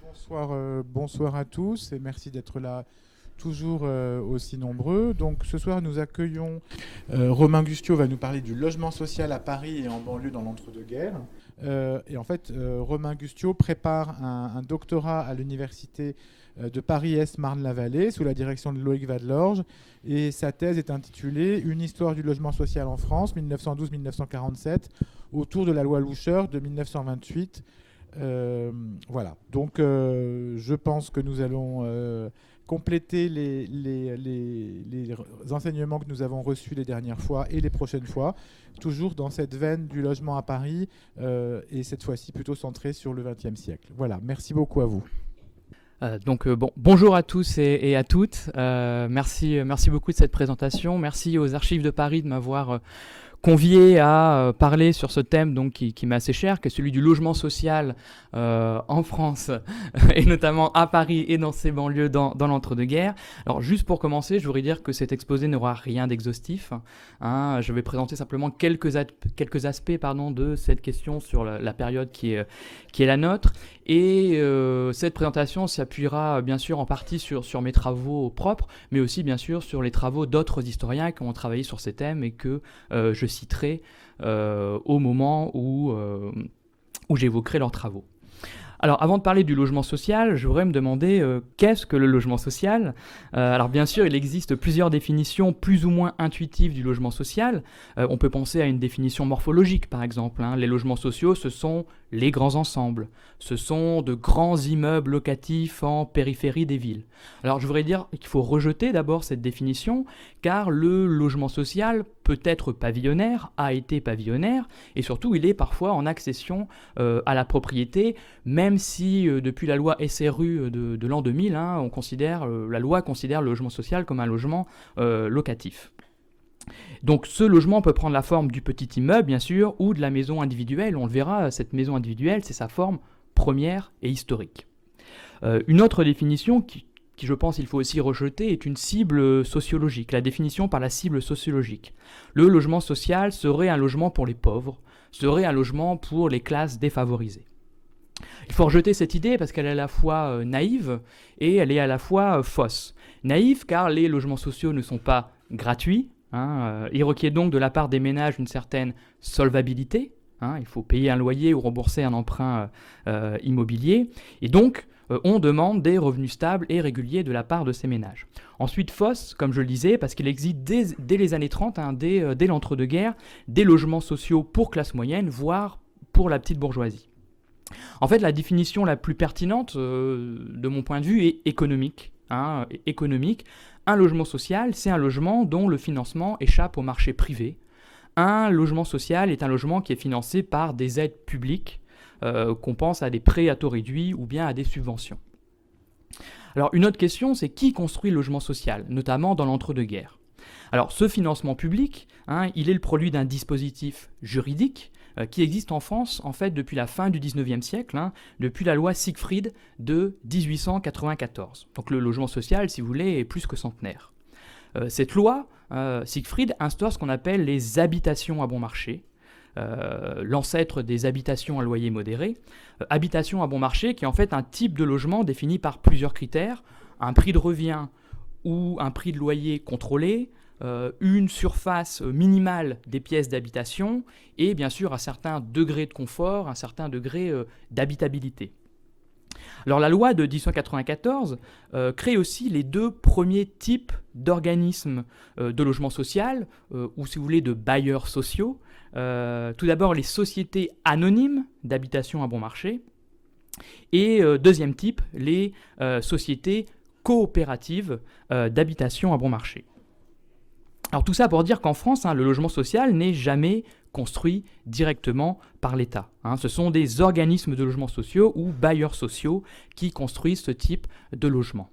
Bonsoir à tous et merci d'être là toujours aussi nombreux. Donc ce soir nous accueillons Romain Gustio va nous parler du logement social à Paris et en banlieue dans l'entre-deux-guerres. Romain Gustio prépare un doctorat à l'université de Paris-Est Marne-la-Vallée sous la direction de Loïc Vadlorge et sa thèse est intitulée Une histoire du logement social en France 1912-1947 autour de la loi Loucheur de 1928. Voilà, donc je pense que nous allons compléter les enseignements que nous avons reçus les dernières fois et les prochaines fois, toujours dans cette veine du logement à Paris, et cette fois-ci plutôt centré sur le XXe siècle. Voilà, merci beaucoup à vous. Bonjour à tous et à toutes. Merci beaucoup de cette présentation. Merci aux Archives de Paris de m'avoir convié à parler sur ce thème donc, qui m'est assez cher, qui est celui du logement social en France, et notamment à Paris et dans ses banlieues dans l'entre-deux-guerres. Alors juste pour commencer, je voudrais dire que cet exposé n'aura rien d'exhaustif. Je vais présenter simplement quelques aspects de cette question sur la période qui est la nôtre. Et cette présentation s'appuiera bien sûr en partie sur mes travaux propres, mais aussi bien sûr sur les travaux d'autres historiens qui ont travaillé sur ces thèmes et que je citerai au moment où j'évoquerai leurs travaux. Alors, avant de parler du logement social, je voudrais me demander qu'est-ce que le logement social ? Alors, bien sûr, il existe plusieurs définitions plus ou moins intuitives du logement social. On peut penser à une définition morphologique, par exemple. Les logements sociaux, ce sont les grands ensembles. Ce sont de grands immeubles locatifs en périphérie des villes. Alors, je voudrais dire qu'il faut rejeter d'abord cette définition, car le logement social peut être pavillonnaire, a été pavillonnaire, et surtout, il est parfois en accession à la propriété, même si depuis la loi SRU de l'an 2000, la loi considère le logement social comme un logement locatif. Donc ce logement peut prendre la forme du petit immeuble, bien sûr, ou de la maison individuelle. On le verra, cette maison individuelle, c'est sa forme première et historique. Une autre définition qui je pense il faut aussi rejeter est une cible sociologique, la définition par la cible sociologique. Le logement social serait un logement pour les pauvres, serait un logement pour les classes défavorisées. Il faut rejeter cette idée parce qu'elle est à la fois naïve et elle est à la fois fausse. Naïve car les logements sociaux ne sont pas gratuits, il requiert donc de la part des ménages une certaine solvabilité, il faut payer un loyer ou rembourser un emprunt immobilier, et donc on demande des revenus stables et réguliers de la part de ces ménages. Ensuite, fausse, comme je le disais, parce qu'il existe dès les années 30, dès l'entre-deux-guerres, des logements sociaux pour classe moyenne, voire pour la petite bourgeoisie. En fait, la définition la plus pertinente, de mon point de vue, est économique. Économique. Un logement social, c'est un logement dont le financement échappe au marché privé. Un logement social est un logement qui est financé par des aides publiques, qu'on pense à des prêts à taux réduits ou bien à des subventions. Alors, une autre question, c'est qui construit le logement social, notamment dans l'entre-deux-guerres ? Alors, ce financement public, il est le produit d'un dispositif juridique qui existe en France en fait depuis la fin du 19e siècle, depuis la loi Siegfried de 1894. Donc le logement social, si vous voulez, est plus que centenaire. Cette loi, Siegfried, instaure ce qu'on appelle les habitations à bon marché, l'ancêtre des habitations à loyer modéré. Habitation à bon marché qui est en fait un type de logement défini par plusieurs critères, un prix de revient ou un prix de loyer contrôlé, une surface minimale des pièces d'habitation et bien sûr un certain degré de confort, un certain degré d'habitabilité. Alors la loi de 1894 crée aussi les deux premiers types d'organismes de logement social, ou si vous voulez de bailleurs sociaux. Tout d'abord les sociétés anonymes d'habitation à bon marché et deuxième type, les sociétés coopératives d'habitation à bon marché. Alors tout ça pour dire qu'en France, le logement social n'est jamais construit directement par l'État. Ce sont des organismes de logements sociaux ou bailleurs sociaux qui construisent ce type de logement.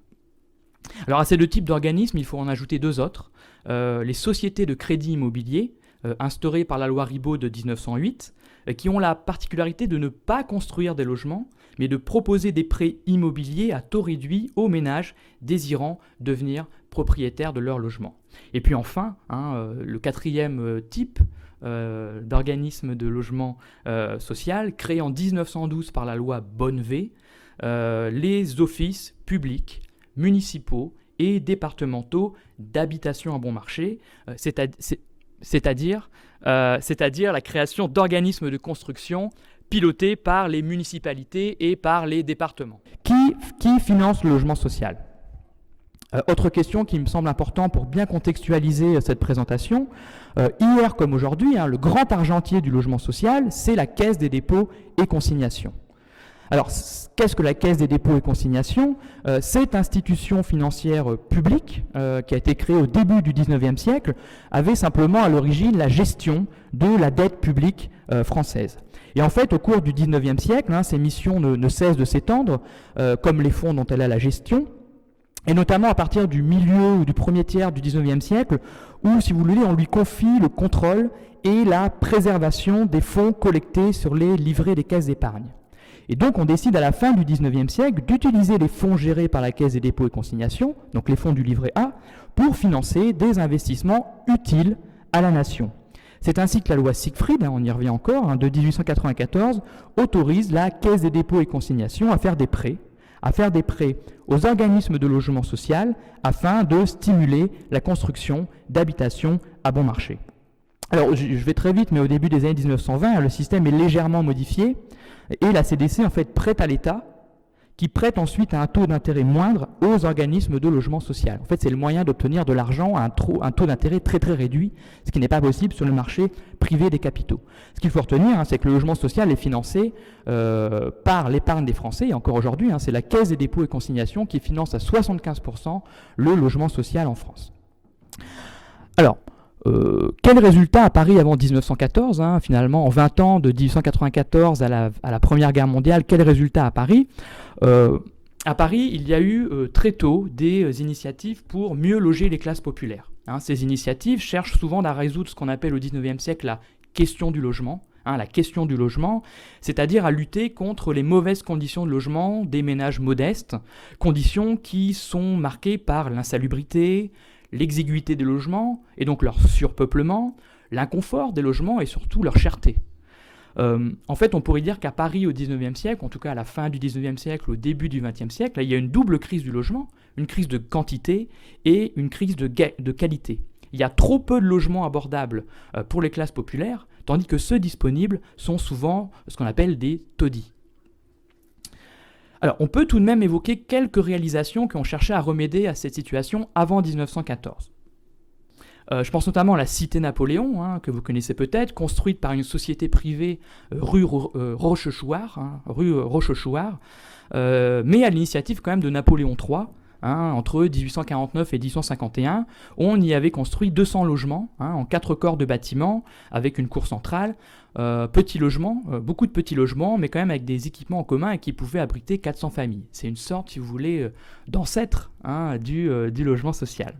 Alors à ces deux types d'organismes, il faut en ajouter deux autres. Les sociétés de crédit immobilier, instaurées par la loi Ribot de 1908, qui ont la particularité de ne pas construire des logements, mais de proposer des prêts immobiliers à taux réduit aux ménages désirant devenir propriétaires de leur logement. Et puis enfin, le quatrième type d'organisme de logement social, créé en 1912 par la loi Bonnevé, les offices publics, municipaux et départementaux d'habitation à bon marché, c'est-à-dire la création d'organismes de construction pilotés par les municipalités et par les départements. Qui finance le logement social ? Autre question qui me semble importante pour bien contextualiser cette présentation. Hier comme aujourd'hui, le grand argentier du logement social, c'est la Caisse des dépôts et consignations. Alors, qu'est-ce que la Caisse des dépôts et consignations ? Cette institution financière publique, qui a été créée au début du XIXe siècle, avait simplement à l'origine la gestion de la dette publique française. Et en fait, au cours du XIXe siècle, ses missions ne cessent de s'étendre, comme les fonds dont elle a la gestion, et notamment à partir du milieu ou du premier tiers du XIXe siècle, où, si vous voulez, on lui confie le contrôle et la préservation des fonds collectés sur les livrets des caisses d'épargne. Et donc, on décide à la fin du XIXe siècle d'utiliser les fonds gérés par la Caisse des dépôts et consignations, donc les fonds du livret A, pour financer des investissements utiles à la nation. C'est ainsi que la loi Siegfried, on y revient encore, de 1894, autorise la Caisse des dépôts et consignations à faire des prêts aux organismes de logement social afin de stimuler la construction d'habitations à bon marché. Alors, je vais très vite, mais au début des années 1920, le système est légèrement modifié et la CDC, en fait, prête à l'État, qui prête ensuite à un taux d'intérêt moindre aux organismes de logement social. En fait, c'est le moyen d'obtenir de l'argent à un taux d'intérêt très très réduit, ce qui n'est pas possible sur le marché privé des capitaux. Ce qu'il faut retenir, c'est que le logement social est financé par l'épargne des Français, et encore aujourd'hui, c'est la Caisse des dépôts et consignations qui finance à 75% le logement social en France. Alors, quel résultat à Paris avant 1914, finalement, en 20 ans de 1894 à la Première Guerre mondiale, quel résultat à Paris ? À Paris, il y a eu très tôt des initiatives pour mieux loger les classes populaires. Ces initiatives cherchent souvent à résoudre ce qu'on appelle au XIXe siècle la question du logement, c'est-à-dire à lutter contre les mauvaises conditions de logement des ménages modestes, conditions qui sont marquées par l'insalubrité, l'exiguïté des logements, et donc leur surpeuplement, l'inconfort des logements et surtout leur cherté. En fait, on pourrait dire qu'à Paris au XIXe siècle, en tout cas à la fin du XIXe siècle, au début du XXe siècle, là, il y a une double crise du logement, une crise de quantité et une crise de qualité. Il y a trop peu de logements abordables pour les classes populaires, tandis que ceux disponibles sont souvent ce qu'on appelle des taudis. Alors, on peut tout de même évoquer quelques réalisations qui ont cherché à remédier à cette situation avant 1914. Je pense notamment à la Cité Napoléon, que vous connaissez peut-être, construite par une société privée rue Rochechouart, mais à l'initiative quand même de Napoléon III, entre 1849 et 1851. On y avait construit 200 logements en 4 corps de bâtiments avec une cour centrale. Petits logements, beaucoup de petits logements, mais quand même avec des équipements en commun et qui pouvaient abriter 400 familles. C'est une sorte, si vous voulez, d'ancêtre du logement social.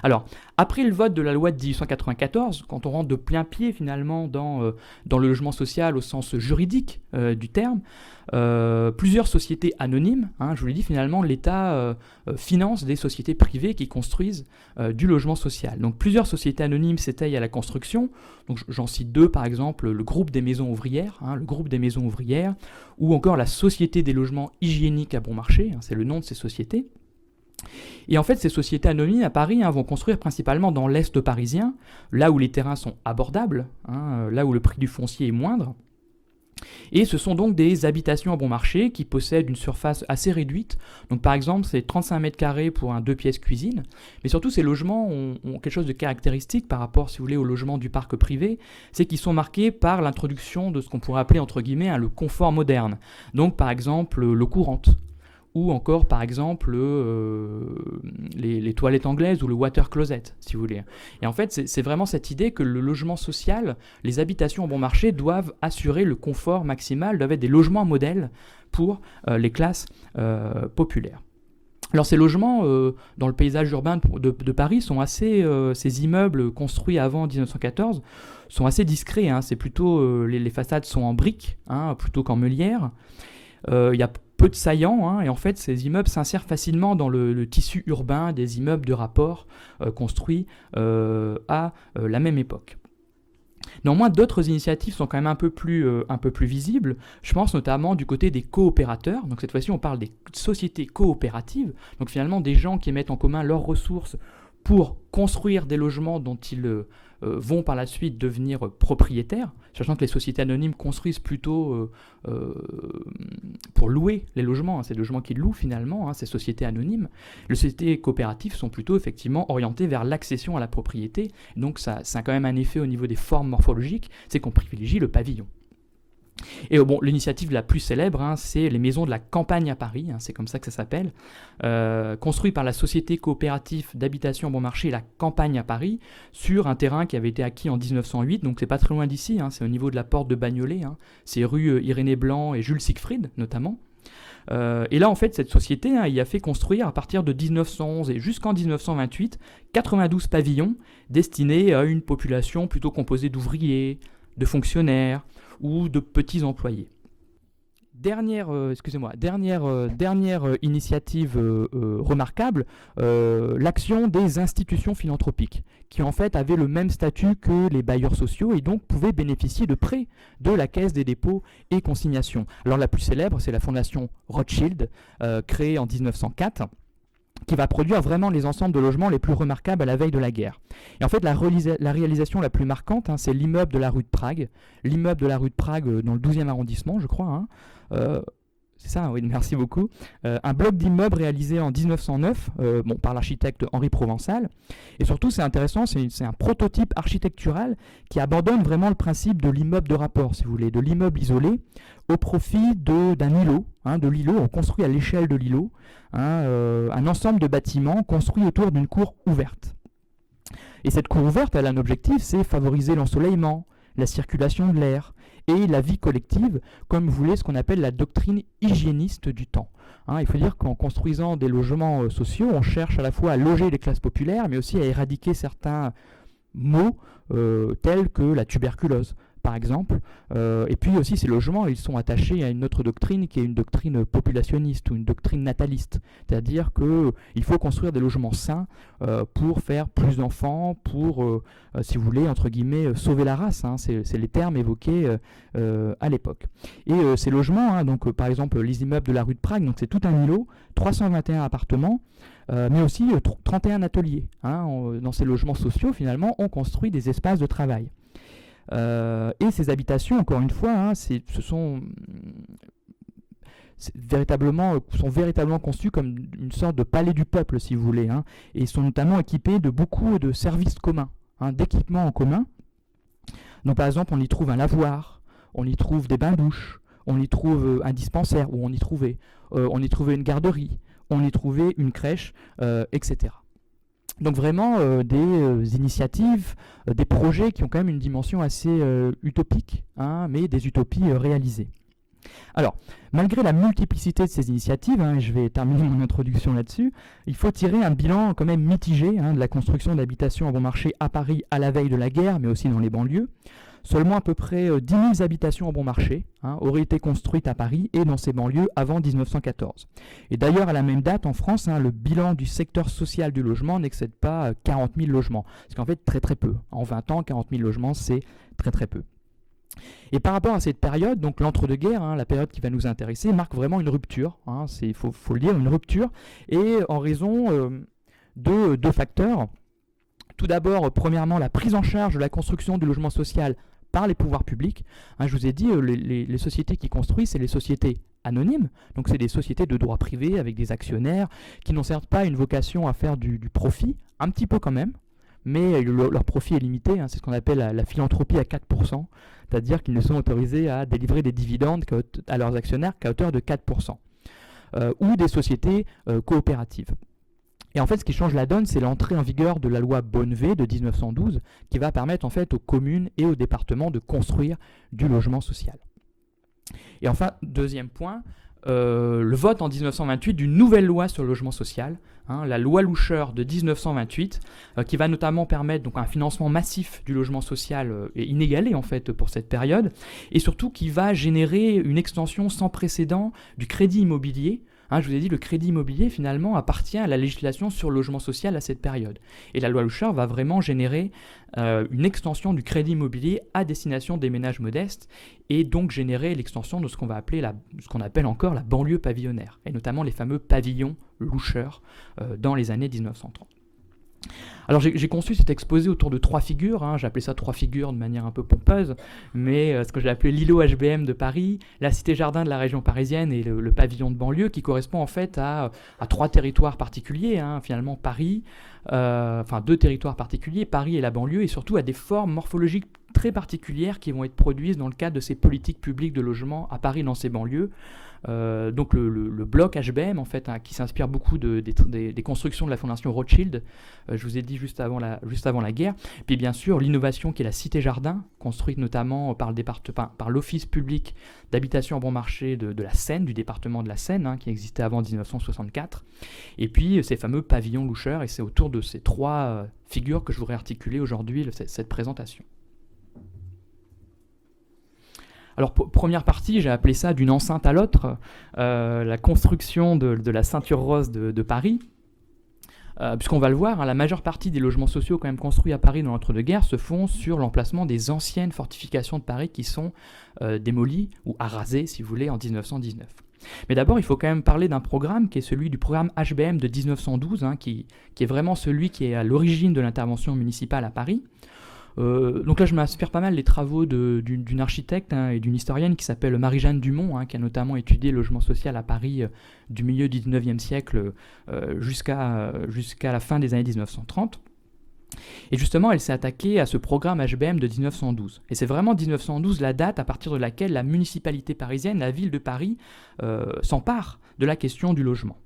Alors, après le vote de la loi de 1894, quand on rentre de plein pied finalement dans le logement social au sens juridique du terme, plusieurs sociétés anonymes, je vous l'ai dit, finalement l'État finance des sociétés privées qui construisent du logement social. Donc plusieurs sociétés anonymes s'étayent à la construction, donc j'en cite 2 par exemple, le groupe des maisons ouvrières, ou encore la Société des logements hygiéniques à bon marché, c'est le nom de ces sociétés. Et en fait, ces sociétés anonymes à Paris vont construire principalement dans l'Est parisien, là où les terrains sont abordables, là où le prix du foncier est moindre. Et ce sont donc des habitations à bon marché qui possèdent une surface assez réduite. Donc par exemple, c'est 35 mètres carrés pour un 2 pièces cuisine. Mais surtout, ces logements ont quelque chose de caractéristique par rapport, si vous voulez, aux logements du parc privé. C'est qu'ils sont marqués par l'introduction de ce qu'on pourrait appeler, entre guillemets, le confort moderne. Donc par exemple, l'eau courante. Ou encore, par exemple, les toilettes anglaises ou le water closet, si vous voulez. Et en fait, c'est vraiment cette idée que le logement social, les habitations en bon marché doivent assurer le confort maximal, doivent être des logements modèles pour les classes populaires. Alors ces logements, dans le paysage urbain de Paris, sont assez, ces immeubles construits avant 1914 sont assez discrets. C'est plutôt, les façades sont en briques, plutôt qu'en meulière. Il y a peu de saillants, et en fait ces immeubles s'insèrent facilement dans le tissu urbain des immeubles de rapport construits à la même époque. Néanmoins, d'autres initiatives sont quand même un peu plus visibles. Je pense notamment du côté des coopérateurs. Donc cette fois-ci, on parle des sociétés coopératives. Donc finalement, des gens qui mettent en commun leurs ressources pour construire des logements dont ils vont par la suite devenir propriétaires, sachant que les sociétés anonymes construisent plutôt pour louer les logements, c'est des logements qu'ils louent finalement, ces sociétés anonymes. Les sociétés coopératives sont plutôt effectivement orientées vers l'accession à la propriété, donc ça a quand même un effet au niveau des formes morphologiques, c'est qu'on privilégie le pavillon. Et bon, l'initiative la plus célèbre, c'est les maisons de la campagne à Paris, c'est comme ça que ça s'appelle, construit par la société coopérative d'habitation bon marché La Campagne à Paris, sur un terrain qui avait été acquis en 1908, donc c'est pas très loin d'ici, c'est au niveau de la porte de Bagnolet, c'est rue Irénée Blanc et Jules Siegfried notamment. Et là, en fait, cette société y a fait construire à partir de 1911 et jusqu'en 1928 92 pavillons destinés à une population plutôt composée d'ouvriers, de fonctionnaires ou de petits employés. Dernière initiative remarquable, l'action des institutions philanthropiques, qui en fait avaient le même statut que les bailleurs sociaux et donc pouvaient bénéficier de prêts de la Caisse des dépôts et consignations. Alors la plus célèbre, c'est la fondation Rothschild, créée en 1904, qui va produire vraiment les ensembles de logements les plus remarquables à la veille de la guerre. Et en fait, la réalisation la plus marquante, c'est l'immeuble de la rue de Prague. L'immeuble de la rue de Prague dans le 12e arrondissement, je crois. C'est ça, oui, merci beaucoup. Un bloc d'immeubles réalisé en 1909 par l'architecte Henri Provençal. Et surtout, c'est intéressant, c'est un prototype architectural qui abandonne vraiment le principe de l'immeuble de rapport, si vous voulez, de l'immeuble isolé, au profit d'un îlot, de l'îlot. On construit à l'échelle de l'îlot un ensemble de bâtiments construits autour d'une cour ouverte. Et cette cour ouverte, elle a un objectif, c'est favoriser l'ensoleillement, la circulation de l'air et la vie collective, comme voulait ce qu'on appelle la doctrine hygiéniste du temps. Il faut dire qu'en construisant des logements sociaux, on cherche à la fois à loger les classes populaires, mais aussi à éradiquer certains maux tels que la tuberculose, par exemple. Et puis aussi, ces logements, ils sont attachés à une autre doctrine qui est une doctrine populationniste ou une doctrine nataliste. C'est-à-dire qu'il faut construire des logements sains pour faire plus d'enfants, pour, si vous voulez, entre guillemets, sauver la race. C'est les termes évoqués à l'époque. Et ces logements, donc par exemple les immeubles de la rue de Prague, donc c'est tout un îlot, 321 appartements, mais aussi 31 ateliers. Dans ces logements sociaux, finalement, on construit des espaces de travail. Et ces habitations, encore une fois, sont véritablement conçues comme une sorte de palais du peuple, si vous voulez, et sont notamment équipés de beaucoup de services communs, d'équipements en commun. Donc par exemple, on y trouve un lavoir, on y trouve des bains-douches, on y trouve un dispensaire, où on y trouvait une garderie, on y trouvait une crèche, etc. Donc vraiment des initiatives, des projets qui ont quand même une dimension assez utopique, mais des utopies réalisées. Alors, malgré la multiplicité de ces initiatives, et je vais terminer mon introduction là-dessus, il faut tirer un bilan quand même mitigé de la construction d'habitations à bon marché à Paris à la veille de la guerre, mais aussi dans les banlieues. Seulement à peu près 10 000 habitations à bon marché auraient été construites à Paris et dans ces banlieues avant 1914. Et d'ailleurs, à la même date, en France, le bilan du secteur social du logement n'excède pas 40 000 logements. Ce qu'en fait très très peu. En 20 ans, 40 000 logements, c'est très très peu. Et par rapport à cette période, donc l'entre-deux-guerres, la période qui va nous intéresser, marque vraiment une rupture. Il faut le dire, une rupture. Et en raison de deux facteurs. Tout d'abord, premièrement, la prise en charge de la construction du logement social par les pouvoirs publics. Je vous ai dit, les sociétés qui construisent, c'est les sociétés anonymes, donc c'est des sociétés de droit privé avec des actionnaires qui n'ont certes pas une vocation à faire du profit, un petit peu quand même, mais leur profit est limité, c'est ce qu'on appelle la philanthropie à 4%, c'est-à-dire qu'ils ne sont autorisés à délivrer des dividendes à leurs actionnaires qu'à hauteur de 4%, ou des sociétés coopératives. Et en fait, ce qui change la donne, c'est l'entrée en vigueur de la loi Bonnevet de 1912, qui va permettre en fait aux communes et aux départements de construire du logement social. Et enfin, deuxième point, le vote en 1928 d'une nouvelle loi sur le logement social, la loi Loucheur de 1928, qui va notamment permettre donc un financement massif du logement social et inégalé en fait pour cette période, et surtout qui va générer une extension sans précédent du crédit immobilier Je vous ai dit, le crédit immobilier, finalement, appartient à la législation sur le logement social à cette période. Et la loi Loucheur va vraiment générer une extension du crédit immobilier à destination des ménages modestes et donc générer l'extension de ce qu'on va appeler ce qu'on appelle encore la banlieue pavillonnaire, et notamment les fameux pavillons Loucheur dans les années 1930. Alors j'ai conçu cet exposé autour de 3 figures, j'ai appelé ça 3 figures de manière un peu pompeuse, mais ce que j'ai appelé l'îlot HBM de Paris, la cité-jardin de la région parisienne et le pavillon de banlieue qui correspond en fait à 3 territoires particuliers, finalement Paris, 2 territoires particuliers, Paris et la banlieue, et surtout à des formes morphologiques très particulières qui vont être produites dans le cadre de ces politiques publiques de logement à Paris dans ces banlieues. Donc le bloc HBM en fait, qui s'inspire beaucoup des constructions de la fondation Rothschild, je vous ai dit juste avant la guerre, puis bien sûr l'innovation qui est la cité-jardin, construite notamment par l'Office public d'habitation à bon marché de la Seine, du département de la Seine, qui existait avant 1964, et puis ces fameux pavillons Loucheur, et c'est autour de ces 3 figures que je voudrais articuler aujourd'hui cette présentation. Alors, première partie, j'ai appelé ça d'une enceinte à l'autre, la construction de la ceinture rose de Paris. Puisqu'on va le voir, la majeure partie des logements sociaux quand même construits à Paris dans l'entre-deux-guerres se font sur l'emplacement des anciennes fortifications de Paris qui sont démolies ou arasées, si vous voulez, en 1919. Mais d'abord, il faut quand même parler d'un programme qui est celui du programme HBM de 1912, qui est vraiment celui qui est à l'origine de l'intervention municipale à Paris. Donc là, je m'inspire pas mal des travaux d'une architecte et d'une historienne qui s'appelle Marie-Jeanne Dumont, qui a notamment étudié le logement social à Paris du milieu du 19e siècle jusqu'à la fin des années 1930. Et justement, elle s'est attaquée à ce programme HBM de 1912. Et c'est vraiment 1912 la date à partir de laquelle la municipalité parisienne, la ville de Paris, s'empare de la question du logement.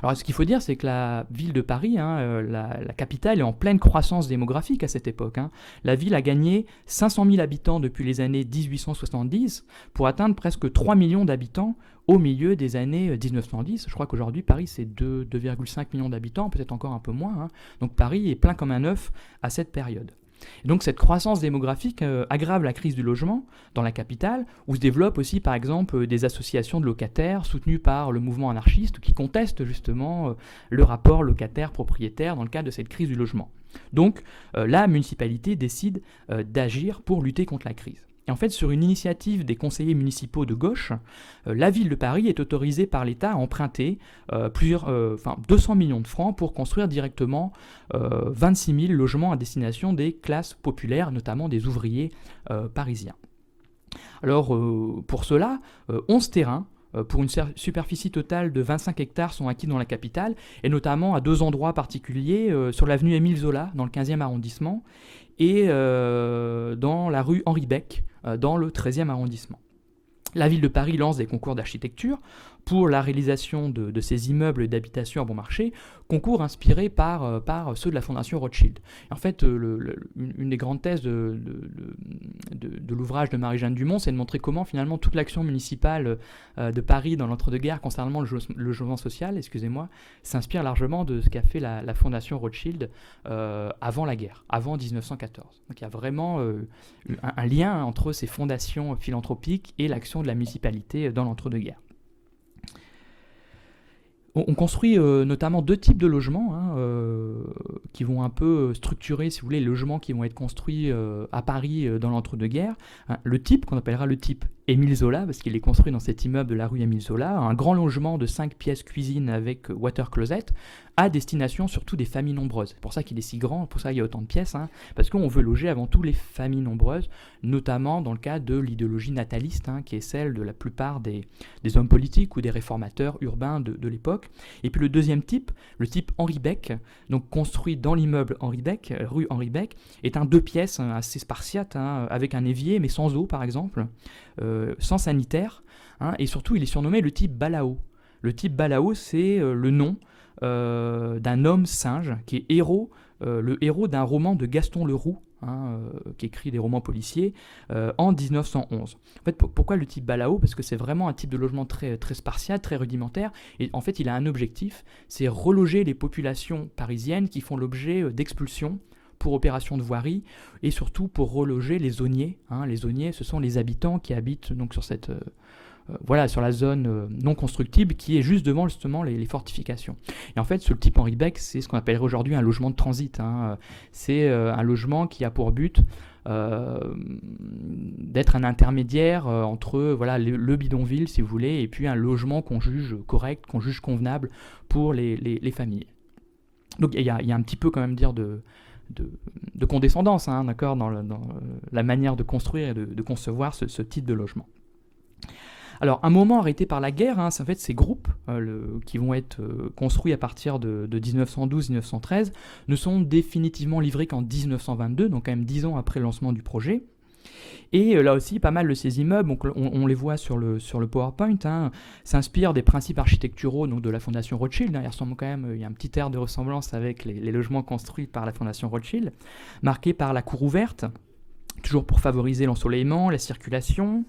Alors ce qu'il faut dire, c'est que la ville de Paris, la capitale, est en pleine croissance démographique à cette époque. La ville a gagné 500 000 habitants depuis les années 1870 pour atteindre presque 3 millions d'habitants au milieu des années 1910. Je crois qu'aujourd'hui, Paris, c'est 2,5 millions d'habitants, peut-être encore un peu moins. Donc Paris est plein comme un œuf à cette période. Et donc cette croissance démographique aggrave la crise du logement dans la capitale, où se développent aussi par exemple des associations de locataires soutenues par le mouvement anarchiste qui contestent justement le rapport locataire-propriétaire dans le cadre de cette crise du logement. Donc la municipalité décide d'agir pour lutter contre la crise. Et en fait, sur une initiative des conseillers municipaux de gauche, la ville de Paris est autorisée par l'État à emprunter 200 millions de francs pour construire directement 26 000 logements à destination des classes populaires, notamment des ouvriers parisiens. Alors, pour cela, 11 terrains pour une superficie totale de 25 hectares sont acquis dans la capitale, et notamment à 2 endroits particuliers, sur l'avenue Émile Zola, dans le 15e arrondissement, et dans la rue Henri Beck, dans le 13e arrondissement. La ville de Paris lance des concours d'architecture pour la réalisation de ces immeubles d'habitation à bon marché, concours inspirés par ceux de la fondation Rothschild. Et en fait, une des grandes thèses de l'ouvrage de Marie-Jeanne Dumont, c'est de montrer comment finalement toute l'action municipale de Paris dans l'entre-deux-guerres concernant le logement social, s'inspire largement de ce qu'a fait la fondation Rothschild avant la guerre, avant 1914. Donc il y a vraiment un lien entre ces fondations philanthropiques et l'action de la municipalité dans l'entre-deux-guerres. On construit notamment 2 types de logements qui vont un peu structurer, si vous voulez, les logements qui vont être construits à Paris dans l'entre-deux-guerres. Le type, qu'on appellera le type Émile Zola, parce qu'il est construit dans cet immeuble de la rue Émile Zola, un grand logement de 5 pièces cuisine avec water closet, à destination surtout des familles nombreuses. C'est pour ça qu'il est si grand, pour ça qu'il y a autant de pièces, parce qu'on veut loger avant tout les familles nombreuses, notamment dans le cadre de l'idéologie nataliste, qui est celle de la plupart des hommes politiques ou des réformateurs urbains de l'époque. Et puis le deuxième type, le type Henri Beck, donc construit dans l'immeuble Henri Beck, rue Henri Beck, est un 2 pièces assez spartiate, avec un évier mais sans eau par exemple, sans sanitaire, et surtout il est surnommé le type Balao. Le type Balao, c'est le nom d'un homme singe qui est le héros d'un roman de Gaston Leroux, qui écrit des romans policiers, en 1911. En fait, pourquoi le type Balao ? Parce que c'est vraiment un type de logement très, très spartiate, très rudimentaire, et en fait il a un objectif, c'est reloger les populations parisiennes qui font l'objet d'expulsions pour opération de voirie, et surtout pour reloger les zoniers. Les zoniers, ce sont les habitants qui habitent donc sur voilà, sur la zone non constructible qui est juste devant justement les fortifications. Et en fait, ce type Henri Beck, c'est ce qu'on appellerait aujourd'hui un logement de transit. C'est un logement qui a pour but d'être un intermédiaire entre voilà, le bidonville, si vous voulez, et puis un logement qu'on juge correct, qu'on juge convenable pour les familles. Donc il y a un petit peu quand même dire de condescendance, d'accord, dans la manière de construire et de concevoir ce type de logement. Alors, un moment arrêté par la guerre, c'est en fait ces groupes qui vont être construits à partir de 1912-1913 ne sont définitivement livrés qu'en 1922, donc quand même 10 ans après le lancement du projet. Et là aussi, pas mal de ces immeubles, donc on les voit sur le PowerPoint, s'inspirent des principes architecturaux donc de la Fondation Rothschild. Il ressemble quand même, il y a un petit air de ressemblance avec les logements construits par la Fondation Rothschild, marqués par la cour ouverte, toujours pour favoriser l'ensoleillement, la circulation.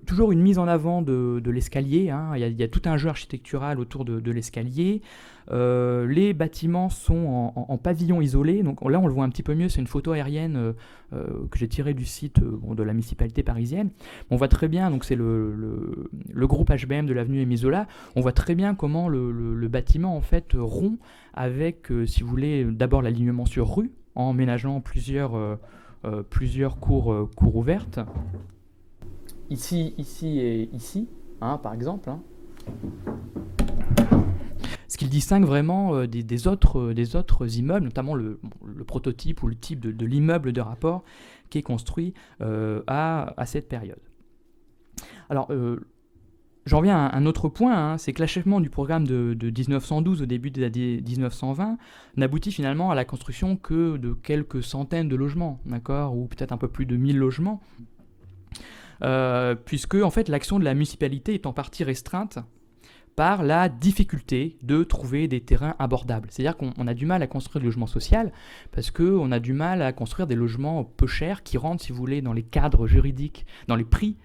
Toujours une mise en avant de l'escalier, il y a tout un jeu architectural autour de l'escalier. Les bâtiments sont en pavillon isolé, donc là on le voit un petit peu mieux, c'est une photo aérienne que j'ai tirée du site de la municipalité parisienne. On voit très bien, donc c'est le groupe HBM de l'avenue Émile Zola, on voit très bien comment le bâtiment en fait rompt avec, si vous voulez, d'abord l'alignement sur rue, en ménageant plusieurs cours ouvertes. Ici et ici, par exemple. Ce qui le distingue vraiment des autres immeubles, notamment le prototype ou le type de l'immeuble de rapport qui est construit à cette période. Alors, j'en viens à un autre point, c'est que l'achèvement du programme de 1912 au début des années 1920 n'aboutit finalement à la construction que de quelques centaines de logements, d'accord, ou peut-être un peu plus de 1000 logements. Puisque en fait l'action de la municipalité est en partie restreinte par la difficulté de trouver des terrains abordables. C'est-à-dire qu'on a du mal à construire du logement social parce qu'on a du mal à construire des logements peu chers qui rentrent, si vous voulez, dans les cadres juridiques, dans les prix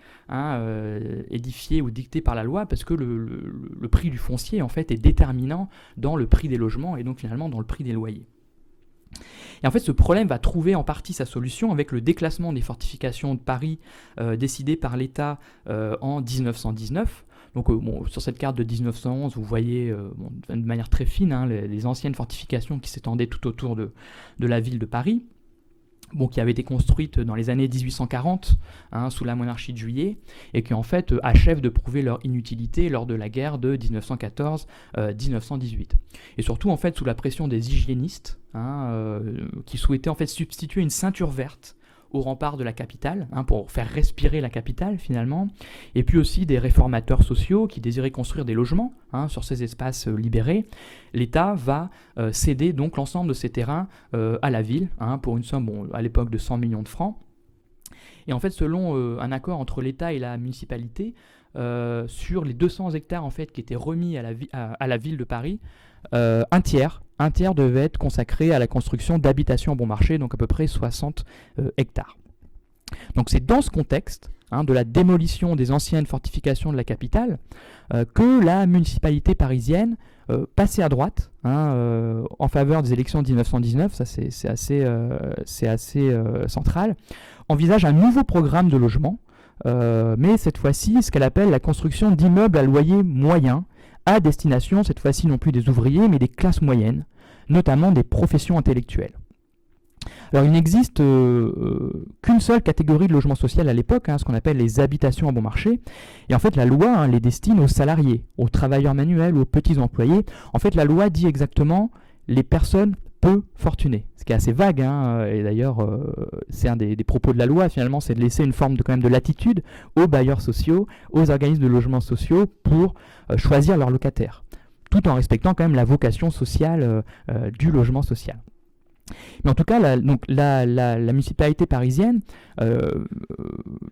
édifiés ou dictés par la loi, parce que le prix du foncier en fait est déterminant dans le prix des logements et donc finalement dans le prix des loyers. Et en fait, ce problème va trouver en partie sa solution avec le déclassement des fortifications de Paris décidé par l'État en 1919. Donc, sur cette carte de 1911, vous voyez de manière très fine les anciennes fortifications qui s'étendaient tout autour de la ville de Paris. Qui avaient été construites dans les années 1840 sous la monarchie de Juillet et qui en fait achèvent de prouver leur inutilité lors de la guerre de 1914-1918. Et surtout en fait sous la pression des hygiénistes qui souhaitaient en fait substituer une ceinture verte au rempart de la capitale, pour faire respirer la capitale finalement, et puis aussi des réformateurs sociaux qui désiraient construire des logements sur ces espaces libérés. L'État va céder donc l'ensemble de ces terrains à la ville pour une somme à l'époque de 100 millions de francs. Et en fait, selon un accord entre l'État et la municipalité, sur les 200 hectares en fait, qui étaient remis à la ville de Paris, un tiers devait être consacré à la construction d'habitations bon marché, donc à peu près 60 hectares. Donc c'est dans ce contexte de la démolition des anciennes fortifications de la capitale que la municipalité parisienne, passée à droite en faveur des élections de 1919, ça c'est assez central, envisage un nouveau programme de logement, mais cette fois-ci ce qu'elle appelle la construction d'immeubles à loyer moyen, à destination, cette fois-ci non plus des ouvriers, mais des classes moyennes, notamment des professions intellectuelles. Alors il n'existe qu'une seule catégorie de logement social à l'époque, ce qu'on appelle les habitations à bon marché, et en fait la loi les destine aux salariés, aux travailleurs manuels, aux petits employés. En fait la loi dit exactement les personnes peu fortunées, ce qui est assez vague, et d'ailleurs c'est un des propos de la loi finalement, c'est de laisser une forme quand même de latitude aux bailleurs sociaux, aux organismes de logements sociaux pour choisir leurs locataires, tout en respectant quand même la vocation sociale du logement social. Mais en tout cas, la municipalité parisienne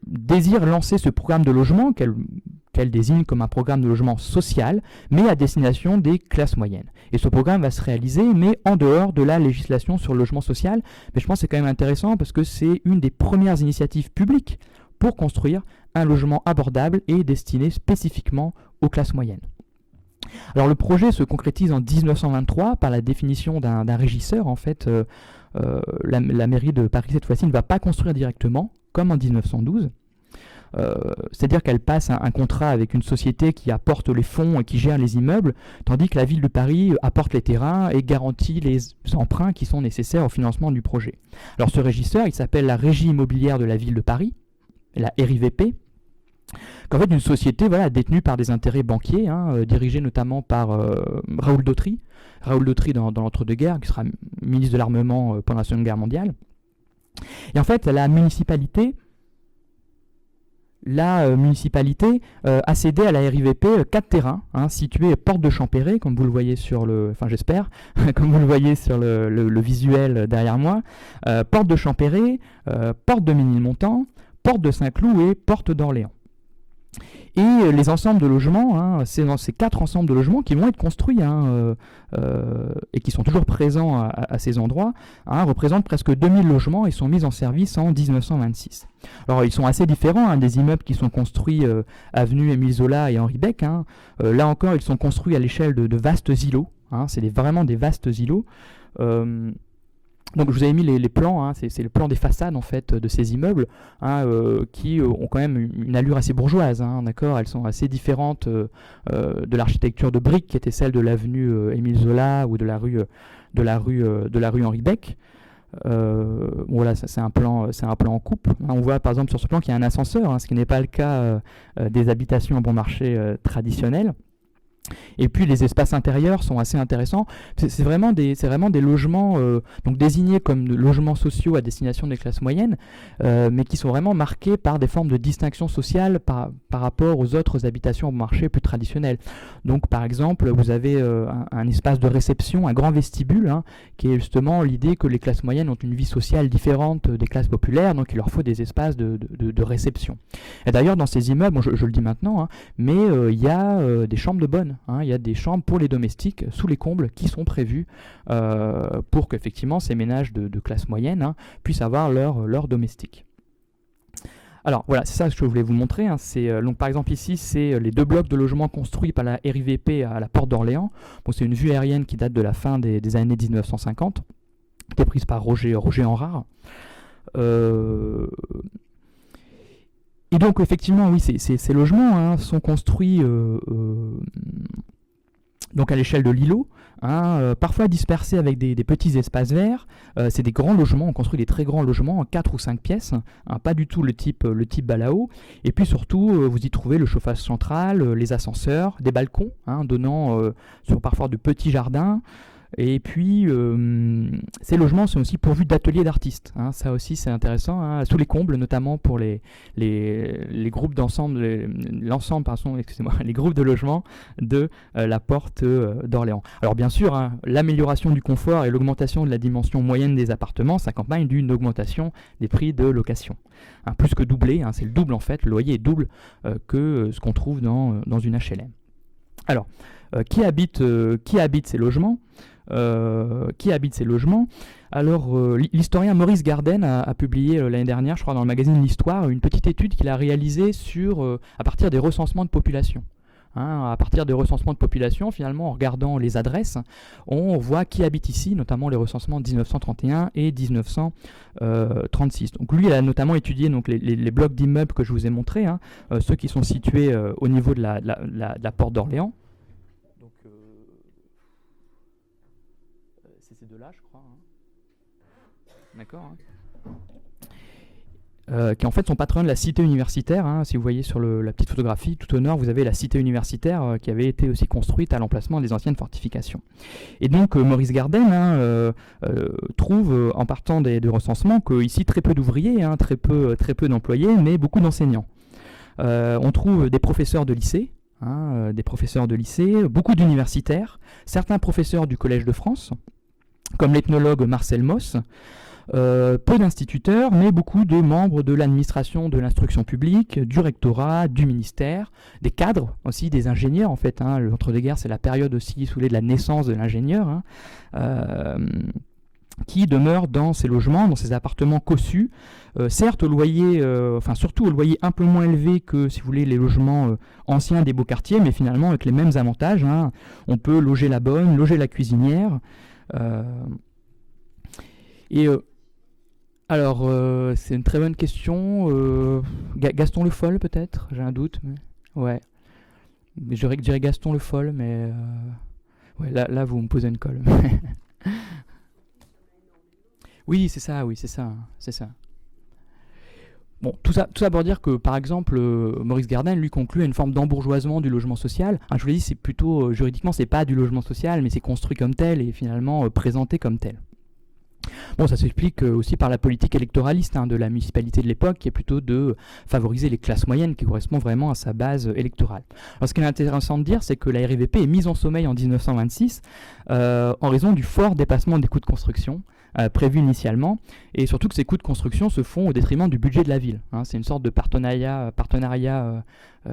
désire lancer ce programme de logement qu'elle désigne comme un programme de logement social, mais à destination des classes moyennes. Et ce programme va se réaliser, mais en dehors de la législation sur le logement social. Mais je pense que c'est quand même intéressant parce que c'est une des premières initiatives publiques pour construire un logement abordable et destiné spécifiquement aux classes moyennes. Alors le projet se concrétise en 1923 par la définition d'un régisseur. En fait, la mairie de Paris cette fois-ci ne va pas construire directement, comme en 1912. c'est-à-dire qu'elle passe un contrat avec une société qui apporte les fonds et qui gère les immeubles, tandis que la ville de Paris apporte les terrains et garantit les emprunts qui sont nécessaires au financement du projet. Alors ce régisseur, il s'appelle la Régie immobilière de la ville de Paris, la RIVP, qu'en fait une société détenue par des intérêts banquiers, dirigée notamment par Raoul Dautry dans l'entre-deux-guerres, qui sera ministre de l'armement pendant la Seconde Guerre mondiale. Et en fait, la municipalité a cédé à la RIVP 4 terrains situés porte de Champéret, comme vous le voyez sur j'espère, comme vous le voyez sur le visuel derrière moi, porte de Champéret, porte de Ménilmontant, porte de Saint-Cloud et porte d'Orléans. Et les ensembles de logements, c'est dans ces 4 ensembles de logements qui vont être construits et qui sont toujours présents à ces endroits, représentent presque 2000 logements et sont mis en service en 1926. Alors ils sont assez différents des immeubles qui sont construits avenue Émile Zola et Henri Beck. Là encore, ils sont construits à l'échelle de vastes îlots. C'est vraiment des vastes îlots. Donc je vous avais mis les plans, c'est le plan des façades en fait de ces immeubles qui ont quand même une allure assez bourgeoise, d'accord. Elles sont assez différentes de l'architecture de briques qui était celle de l'avenue Émile Zola ou de la rue Henri Beck. Voilà, ça c'est un plan en coupe. On voit par exemple sur ce plan qu'il y a un ascenseur, ce qui n'est pas le cas des habitations à bon marché traditionnelles. Et puis les espaces intérieurs sont assez intéressants. C'est vraiment des logements donc désignés comme logements sociaux à destination des classes moyennes, mais qui sont vraiment marqués par des formes de distinction sociale par rapport aux autres habitations au marché plus traditionnelles. Donc par exemple, vous avez un espace de réception, un grand vestibule, qui est justement l'idée que les classes moyennes ont une vie sociale différente des classes populaires, donc il leur faut des espaces de réception. Et d'ailleurs dans ces immeubles, je le dis maintenant, mais il y a des chambres de bonne. Il y a des chambres pour les domestiques sous les combles qui sont prévues pour qu'effectivement ces ménages de classe moyenne puissent avoir leur domestique. Alors voilà, c'est ça que je voulais vous montrer. Donc par exemple ici, c'est les 2 blocs de logements construits par la RIVP à la porte d'Orléans. Bon, c'est une vue aérienne qui date de la fin des années 1950, qui est prise par Roger Enrard. Et donc effectivement, oui, ces logements sont construits donc à l'échelle de l'îlot, parfois dispersés avec des petits espaces verts. C'est des grands logements, on construit des très grands logements en 4 ou 5 pièces, pas du tout le type Balao. Et puis surtout, vous y trouvez le chauffage central, les ascenseurs, des balcons donnant sur parfois de petits jardins. Et puis, ces logements sont aussi pourvus d'ateliers d'artistes. Ça aussi, c'est intéressant. Sous les combles, notamment pour les groupes d'ensemble, les groupes de logements de la porte d'Orléans. Alors bien sûr, l'amélioration du confort et l'augmentation de la dimension moyenne des appartements s'accompagnent d'une augmentation des prix de location. Plus que doublé, c'est le double en fait, le loyer est double que ce qu'on trouve dans une HLM. Alors, qui habite ces logements ? Alors, l'historien Maurice Garden a publié l'année dernière, je crois, dans le magazine L'Histoire, une petite étude qu'il a réalisée à partir des recensements de population. À partir des recensements de population, finalement, en regardant les adresses, on voit qui habite ici, notamment les recensements de 1931 et 1936. Donc lui, il a notamment étudié donc, les blocs d'immeubles que je vous ai montrés, ceux qui sont situés au niveau de la porte d'Orléans. C'est ces deux-là, je crois. D'accord. Qui en fait sont patrons de la cité universitaire. Si vous voyez sur la petite photographie, tout au nord, vous avez la cité universitaire qui avait été aussi construite à l'emplacement des anciennes fortifications. Et donc Maurice Garden trouve, en partant des recensements, qu'ici très peu d'ouvriers, très peu d'employés, mais beaucoup d'enseignants. On trouve des professeurs de lycée, beaucoup d'universitaires, certains professeurs du Collège de France, comme l'ethnologue Marcel Moss, peu d'instituteurs, mais beaucoup de membres de l'administration de l'instruction publique, du rectorat, du ministère, des cadres aussi, des ingénieurs en fait. L'entre-deux-guerres, c'est la période aussi sous de la naissance de l'ingénieur, qui demeurent dans ces logements, dans ces appartements cossus, certes au loyer, surtout au loyer un peu moins élevé que, si vous voulez, les logements anciens des beaux quartiers, mais finalement avec les mêmes avantages. On peut loger la bonne, loger la cuisinière. Alors, c'est une très bonne question. Gaston Le Foll, peut-être? J'ai un doute. Mais... Ouais. Je dirais Gaston Le Foll, mais... Ouais, là, vous me posez une colle. Oui, c'est ça, c'est ça. Bon, tout ça pour dire que, par exemple, Maurice Garden, lui, conclut à une forme d'embourgeoisement du logement social. Je vous l'ai dit, c'est plutôt, juridiquement, c'est pas du logement social, mais c'est construit comme tel et finalement présenté comme tel. Bon, ça s'explique aussi par la politique électoraliste de la municipalité de l'époque, qui est plutôt de favoriser les classes moyennes, qui correspond vraiment à sa base électorale. Alors, ce qui est intéressant de dire, c'est que la RIVP est mise en sommeil en 1926 en raison du fort dépassement des coûts de construction prévus initialement, et surtout que ces coûts de construction se font au détriment du budget de la ville. C'est une sorte de partenariat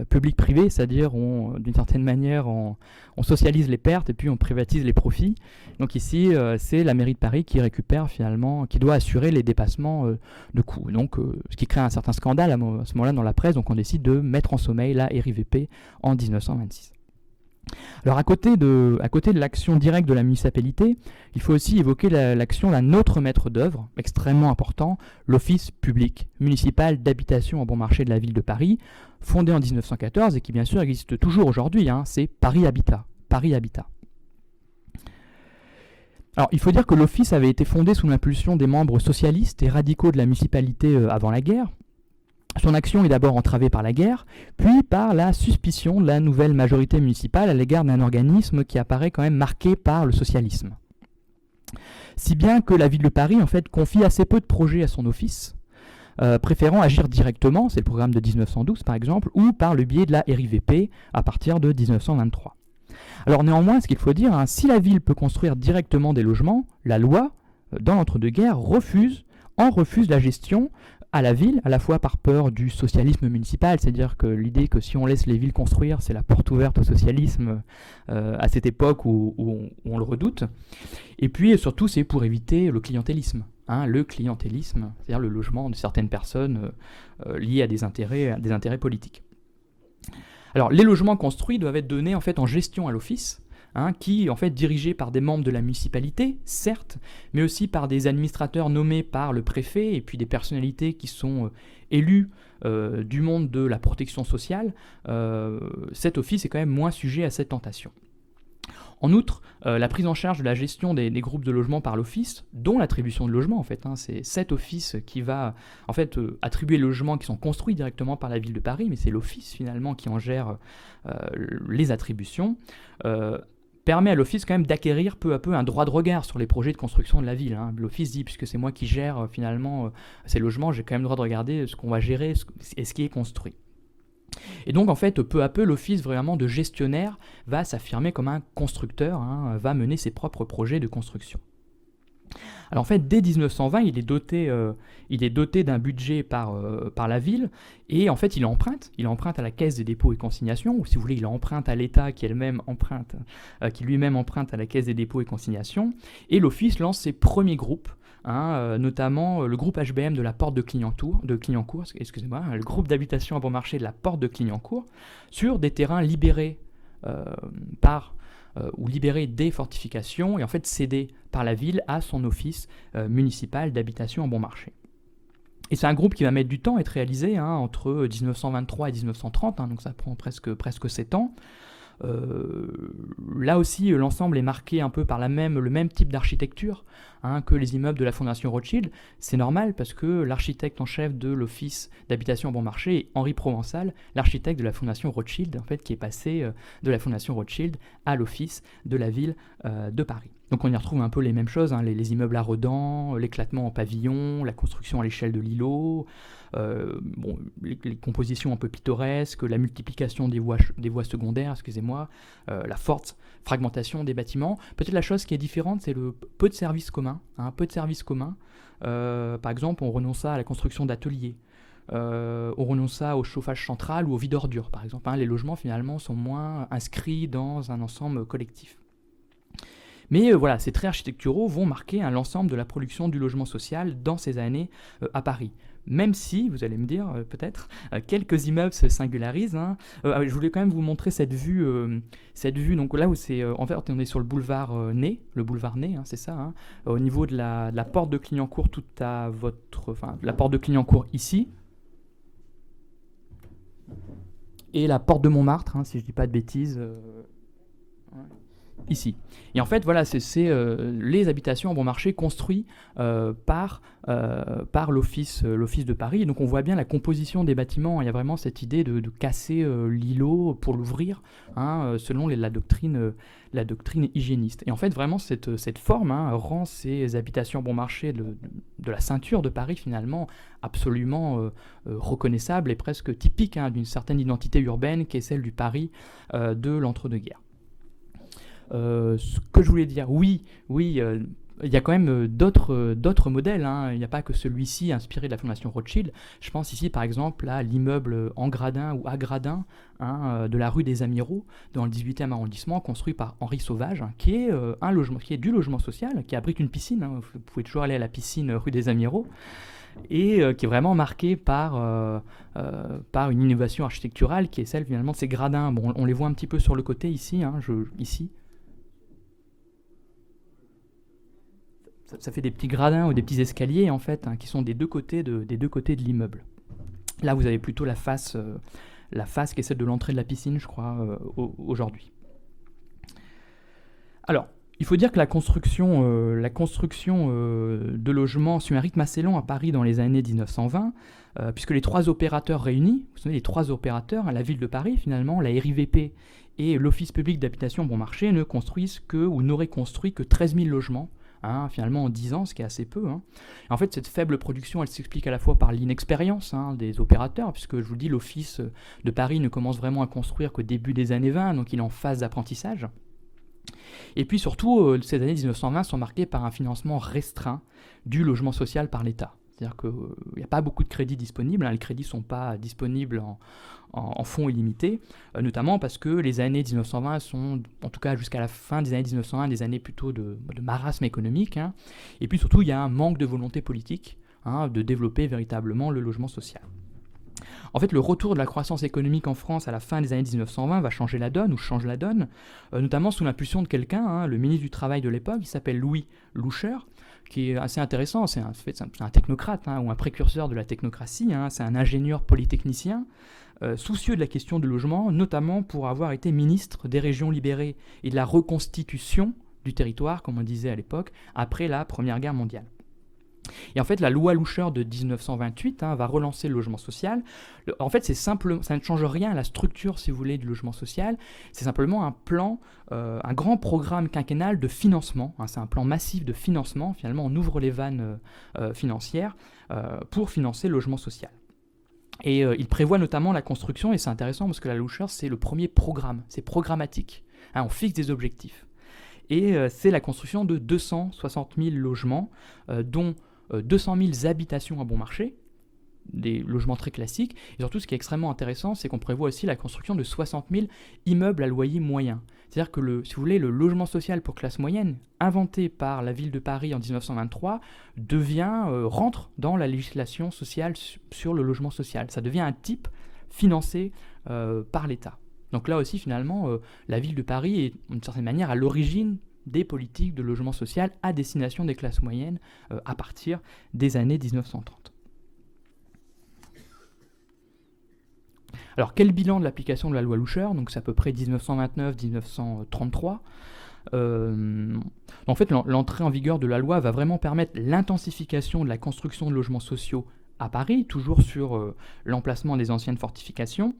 public-privé, c'est-à-dire d'une certaine manière on socialise les pertes et puis on privatise les profits. Donc ici c'est la mairie de Paris qui récupère finalement, qui doit assurer les dépassements de coûts. Donc ce qui crée un certain scandale à ce moment-là dans la presse, donc on décide de mettre en sommeil la RIVP en 1926. Alors à côté de l'action directe de la municipalité, il faut aussi évoquer l'action d'un autre maître d'œuvre extrêmement important, l'Office public municipal d'habitation en bon marché de la ville de Paris, fondé en 1914 et qui bien sûr existe toujours aujourd'hui, c'est Paris Habitat. Alors il faut dire que l'Office avait été fondé sous l'impulsion des membres socialistes et radicaux de la municipalité avant la guerre. Son action est d'abord entravée par la guerre, puis par la suspicion de la nouvelle majorité municipale à l'égard d'un organisme qui apparaît quand même marqué par le socialisme. Si bien que la ville de Paris en fait confie assez peu de projets à son office, préférant agir directement, c'est le programme de 1912 par exemple, ou par le biais de la RIVP à partir de 1923. Alors néanmoins, ce qu'il faut dire, si la ville peut construire directement des logements, la loi, dans l'entre-deux-guerres, refuse la gestion à la ville, à la fois par peur du socialisme municipal, c'est-à-dire que l'idée que si on laisse les villes construire, c'est la porte ouverte au socialisme à cette époque où on le redoute. Et puis surtout, c'est pour éviter le clientélisme. Le clientélisme, c'est-à-dire le logement de certaines personnes liées à des intérêts politiques. Alors, les logements construits doivent être donnés en fait en gestion à l'office, qui est en fait dirigé par des membres de la municipalité, certes, mais aussi par des administrateurs nommés par le préfet et puis des personnalités qui sont élues du monde de la protection sociale. Cet office est quand même moins sujet à cette tentation. En outre, la prise en charge de la gestion des groupes de logements par l'office, dont l'attribution de logements en fait, c'est cet office qui va en fait attribuer les logements qui sont construits directement par la ville de Paris, mais c'est l'office finalement qui en gère les attributions, permet à l'office quand même d'acquérir peu à peu un droit de regard sur les projets de construction de la ville. L'office dit, puisque c'est moi qui gère finalement ces logements, j'ai quand même le droit de regarder ce qu'on va gérer et ce qui est construit. Et donc en fait, peu à peu, l'office vraiment de gestionnaire va s'affirmer comme un constructeur, va mener ses propres projets de construction. Alors en fait, dès 1920, il est doté d'un budget par la ville, et en fait, il emprunte à la Caisse des dépôts et consignations, ou si vous voulez, il emprunte à l'État qui lui-même emprunte à la Caisse des dépôts et consignations, et l'office lance ses premiers groupes, notamment le groupe HBM de la Porte de Clignancourt, le groupe d'habitation à bon marché de la Porte de Clignancourt, sur des terrains libérés ou libérés des fortifications et en fait cédés par la ville à son office municipal d'habitation à bon marché. Et c'est un groupe qui va mettre du temps à être réalisé entre 1923 et 1930, donc ça prend presque 7 ans. Là aussi, l'ensemble est marqué un peu par le même type d'architecture que les immeubles de la Fondation Rothschild. C'est normal parce que l'architecte en chef de l'office d'habitation bon marché est Henri Provençal, l'architecte de la Fondation Rothschild, en fait, qui est passé de la Fondation Rothschild à l'office de la ville de Paris. Donc on y retrouve un peu les mêmes choses, les immeubles à redans, l'éclatement en pavillon, la construction à l'échelle de l'îlot, les compositions un peu pittoresques, la multiplication des voies secondaires, la forte fragmentation des bâtiments. Peut-être la chose qui est différente, c'est le peu de services communs. Par exemple, on renonce à la construction d'ateliers. On renonce au chauffage central ou au vide ordures, par exemple. Les logements, finalement, sont moins inscrits dans un ensemble collectif. Mais ces traits architecturaux vont marquer l'ensemble de la production du logement social dans ces années à Paris. même si, vous allez me dire peut-être, quelques immeubles se singularisent. Hein. Je voulais quand même vous montrer cette vue donc là où c'est, en fait, on est sur le boulevard Ney, hein, c'est ça, hein, au niveau de la porte de Clignancourt, la porte de Clignancourt ici, et la porte de Montmartre, hein, si je dis pas de bêtises, ici. Et en fait, voilà, c'est les habitations en bon marché construites par l'Office de Paris. Et donc on voit bien la composition des bâtiments. Il y a vraiment cette idée de casser l'îlot pour l'ouvrir, hein, selon la doctrine hygiéniste. Et en fait, vraiment, cette forme, hein, rend ces habitations en bon marché de la ceinture de Paris, finalement, absolument reconnaissable et presque typique, hein, d'une certaine identité urbaine qui est celle du Paris de l'entre-deux-guerres. Ce que je voulais dire, oui, il y a quand même d'autres modèles, hein. Il n'y a pas que celui-ci inspiré de la Fondation Rothschild. Je pense ici par exemple à l'immeuble en gradin ou à gradin, hein, de la rue des Amiraux dans le 18e arrondissement, construit par Henri Sauvage, hein, qui est du logement social, qui abrite une piscine, hein. Vous pouvez toujours aller à la piscine rue des Amiraux, et qui est vraiment marqué par une innovation architecturale qui est celle finalement de ces gradins. Bon, on les voit un petit peu sur le côté ici, hein, ici. Ça fait des petits gradins ou des petits escaliers en fait, hein, qui sont des deux côtés de l'immeuble. Là, vous avez plutôt la face qui est celle de l'entrée de la piscine, je crois, aujourd'hui. Alors, il faut dire que la construction de logements sur un rythme assez long à Paris dans les années 1920, puisque les trois opérateurs réunis, vous savez, les trois opérateurs, hein, la ville de Paris finalement, la RIVP et l'Office public d'habitation bon marché n'auraient construit que 13 000 logements, hein, finalement en 10 ans, ce qui est assez peu. Hein. En fait, cette faible production, elle s'explique à la fois par l'inexpérience, hein, des opérateurs, puisque je vous dis, l'Office de Paris ne commence vraiment à construire qu'au début des années 20, donc il est en phase d'apprentissage. Et puis surtout, ces années 1920 sont marquées par un financement restreint du logement social par l'État. C'est-à-dire qu'il n'y a pas beaucoup de crédits disponibles, hein, les crédits ne sont pas disponibles en fonds illimités, notamment parce que les années 1920 sont, en tout cas jusqu'à la fin des années 1920, des années plutôt de marasme économique, hein. Et puis surtout, il y a un manque de volonté politique, hein, de développer véritablement le logement social. En fait, le retour de la croissance économique en France à la fin des années 1920 va changer la donne, ou change la donne, notamment sous l'impulsion de quelqu'un, hein, le ministre du Travail de l'époque, qui s'appelle Louis Loucher, qui est assez intéressant. C'est un technocrate, hein, ou un précurseur de la technocratie, hein. C'est un ingénieur polytechnicien, soucieux de la question du logement, notamment pour avoir été ministre des régions libérées et de la reconstitution du territoire, comme on disait à l'époque, après la Première Guerre mondiale. Et en fait, la loi Loucher de 1928, hein, va relancer le logement social. En fait, c'est simple, ça ne change rien à la structure, si vous voulez, du logement social. C'est simplement un plan, un grand programme quinquennal de financement, hein. C'est un plan massif de financement. Finalement, on ouvre les vannes financières pour financer le logement social. Et il prévoit notamment la construction, et c'est intéressant parce que la Loucher, c'est le premier programme, c'est programmatique, hein, on fixe des objectifs. Et c'est la construction de 260 000 logements, dont 200 000 habitations à bon marché, des logements très classiques. Et surtout, ce qui est extrêmement intéressant, c'est qu'on prévoit aussi la construction de 60 000 immeubles à loyer moyen. C'est-à-dire que, si vous voulez, le logement social pour classe moyenne, inventé par la ville de Paris en 1923, rentre dans la législation sociale sur le logement social. Ça devient un type financé par l'État. Donc là aussi, finalement, la ville de Paris est, d'une certaine manière, à l'origine des politiques de logement social à destination des classes moyennes à partir des années 1930. Alors, quel bilan de l'application de la loi Loucher? Donc, c'est à peu près 1929-1933. En fait, l'entrée en vigueur de la loi va vraiment permettre l'intensification de la construction de logements sociaux à Paris, toujours sur l'emplacement des anciennes fortifications.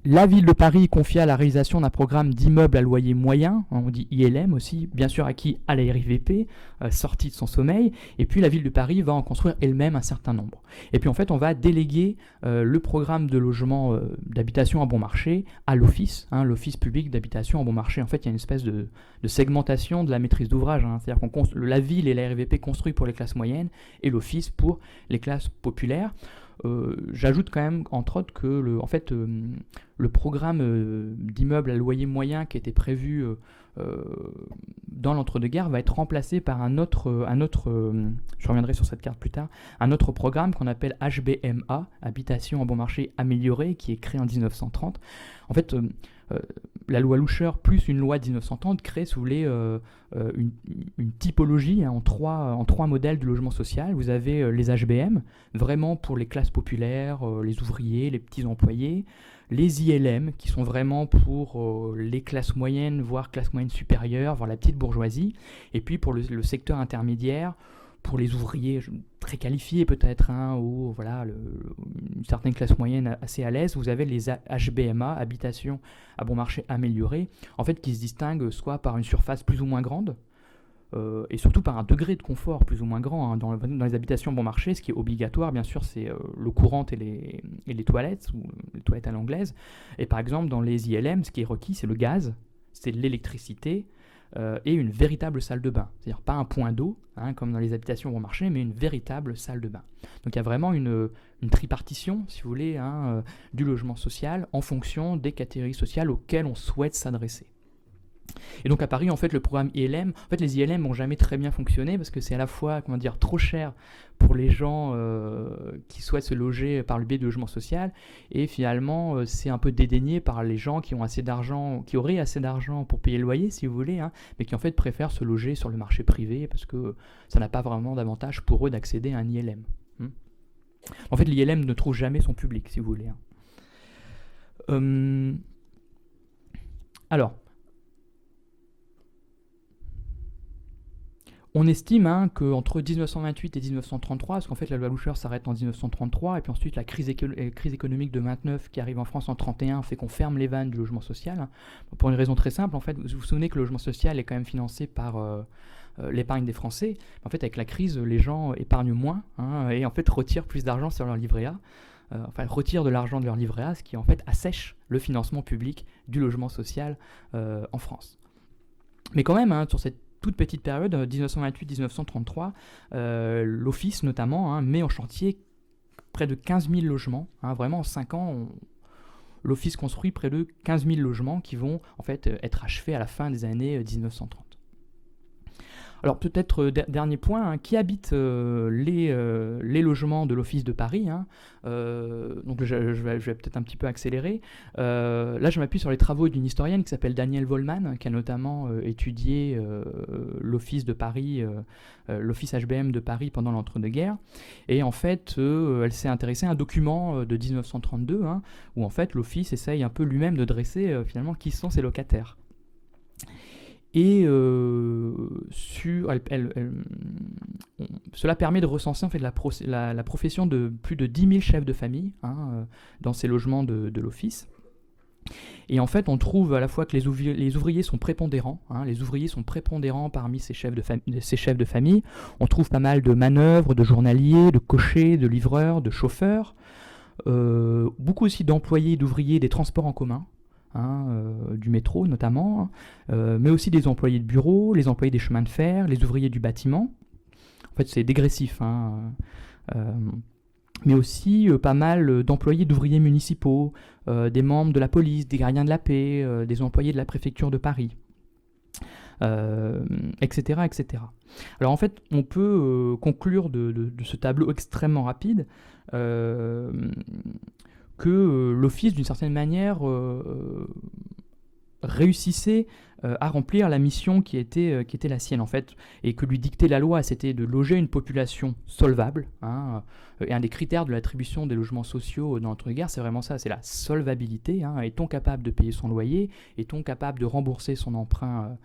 La ville de Paris confia la réalisation d'un programme d'immeubles à loyer moyen, on dit ILM aussi, bien sûr acquis à la RIVP, sortie de son sommeil, et puis la ville de Paris va en construire elle-même un certain nombre. Et puis en fait, on va déléguer le programme de logement d'habitation à bon marché à l'Office, hein, l'Office public d'habitation à bon marché. En fait, il y a une espèce de segmentation de la maîtrise d'ouvrage, hein, c'est-à-dire que la ville et la RIVP construisent pour les classes moyennes et l'Office pour les classes populaires. J'ajoute quand même, entre autres, que le programme d'immeubles à loyer moyen qui était prévu dans l'entre-deux-guerres va être remplacé par un autre, je reviendrai sur cette carte plus tard, un autre programme qu'on appelle HBMA, Habitation à bon marché améliorée, qui est créé en 1930. En fait, la loi Loucheur plus une loi de 1930 crée, si vous voulez, une typologie en trois modèles de logement social. Vous avez les HBM, vraiment pour les classes populaires, les ouvriers, les petits employés. Les ILM, qui sont vraiment pour les classes moyennes, voire classes moyennes supérieures, voire la petite bourgeoisie. Et puis pour le secteur intermédiaire, pour les ouvriers très qualifiés peut-être, ou voilà, une certaine classe moyenne assez à l'aise, vous avez les HBMA, Habitation à bon marché améliorée, en fait qui se distinguent soit par une surface plus ou moins grande, et surtout par un degré de confort plus ou moins grand. Dans les habitations bon marché, ce qui est obligatoire, bien sûr, c'est l'eau courante et les toilettes, ou les toilettes à l'anglaise. Et par exemple, dans les ILM, ce qui est requis, c'est le gaz, c'est l'électricité, et une véritable salle de bain. C'est-à-dire pas un point d'eau, comme dans les habitations bon marché, mais une véritable salle de bain. Donc il y a vraiment une tripartition, si vous voulez, du logement social en fonction des catégories sociales auxquelles on souhaite s'adresser. Et donc à Paris, en fait, le programme ILM, en fait, les ILM n'ont jamais très bien fonctionné parce que c'est à la fois, trop cher pour les gens qui souhaitent se loger par le biais du logement social, et finalement, c'est un peu dédaigné par les gens qui ont assez d'argent, qui auraient assez d'argent pour payer le loyer, si vous voulez, mais qui en fait préfèrent se loger sur le marché privé parce que ça n'a pas vraiment d'avantage pour eux d'accéder à un ILM. En fait, l'ILM ne trouve jamais son public, si vous voulez. Alors, on estime qu'entre 1928 et 1933, parce qu'en fait la loi Loucheur s'arrête en 1933, et puis ensuite la crise économique de 29 qui arrive en France en 31 fait qu'on ferme les vannes du logement social, pour une raison très simple. En fait, vous vous souvenez que le logement social est quand même financé par l'épargne des Français. En fait, avec la crise, les gens épargnent moins, et en fait retirent plus d'argent sur leur livret A. Retirent de l'argent de leur livret A, ce qui en fait assèche le financement public du logement social en France. Mais quand même, sur cette toute petite période, 1928-1933, l'Office notamment met en chantier près de 15 000 logements. Vraiment en 5 ans, l'Office construit près de 15 000 logements qui vont en fait être achevés à la fin des années 1930. Alors peut-être dernier point, qui habite les logements de l'Office de Paris, donc je vais peut-être un petit peu accélérer. Là je m'appuie sur les travaux d'une historienne qui s'appelle Danielle Wollmann, qui a notamment étudié l'Office de Paris, l'Office HBM de Paris pendant l'entre-deux-guerres. Et en fait, elle s'est intéressée à un document de 1932, où en fait l'Office essaye un peu lui-même de dresser finalement qui sont ses locataires. Et cela permet de recenser en fait la profession de plus de 10 000 chefs de famille dans ces logements de l'Office. Et en fait, on trouve à la fois que les ouvriers sont prépondérants. Les ouvriers sont prépondérants parmi ces chefs de famille. On trouve pas mal de manœuvres, de journaliers, de cochers, de livreurs, de chauffeurs. Beaucoup aussi d'employés et d'ouvriers des transports en commun. Du métro notamment, mais aussi des employés de bureau, les employés des chemins de fer, les ouvriers du bâtiment. En fait, c'est dégressif, mais aussi pas mal d'employés d'ouvriers municipaux, des membres de la police, des gardiens de la paix, des employés de la préfecture de Paris, etc., etc. Alors en fait, on peut conclure de ce tableau extrêmement rapide que l'Office, d'une certaine manière, réussissait à remplir la mission qui était la sienne, en fait, et que lui dictait la loi, c'était de loger une population solvable. Et un des critères de l'attribution des logements sociaux dans l'entre-deux-guerres, c'est vraiment ça, c'est la solvabilité. Est-on capable de payer son loyer? Est-on capable de rembourser son emprunt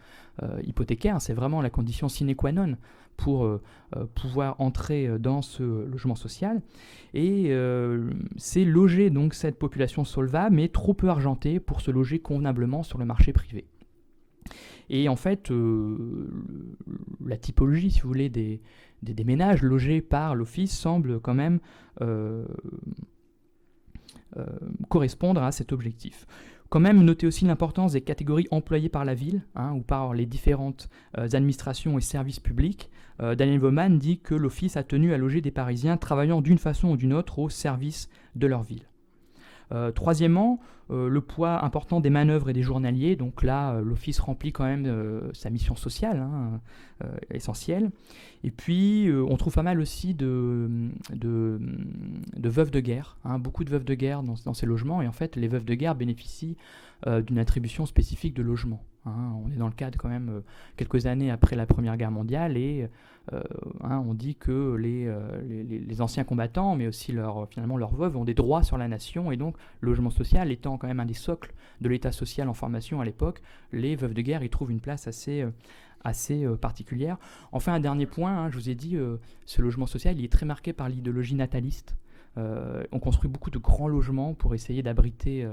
hypothécaire? C'est vraiment la condition sine qua non pour pouvoir entrer dans ce logement social. Et c'est loger donc cette population solvable, mais trop peu argentée pour se loger convenablement sur le marché privé. Et en fait, la typologie, si vous voulez, des ménages logés par l'Office semble quand même correspondre à cet objectif. Quand même, notez aussi l'importance des catégories employées par la ville ou par les différentes administrations et services publics. Daniel Woman dit que l'Office a tenu à loger des Parisiens travaillant d'une façon ou d'une autre au service de leur ville. Troisièmement, le poids important des manœuvres et des journaliers. Donc là, l'Office remplit quand même sa mission sociale, essentielle. Et puis, on trouve pas mal aussi de veuves de guerre. Beaucoup de veuves de guerre dans ces logements. Et en fait, les veuves de guerre bénéficient d'une attribution spécifique de logement. On est dans le cadre quand même quelques années après la Première Guerre mondiale et on dit que les anciens combattants, mais aussi finalement leurs veuves, ont des droits sur la nation et donc le logement social étant quand même un des socles de l'État social en formation à l'époque, les veuves de guerre y trouvent une place assez particulière. Enfin, un dernier point, je vous ai dit, ce logement social il est très marqué par l'idéologie nataliste. On construit beaucoup de grands logements pour essayer d'abriter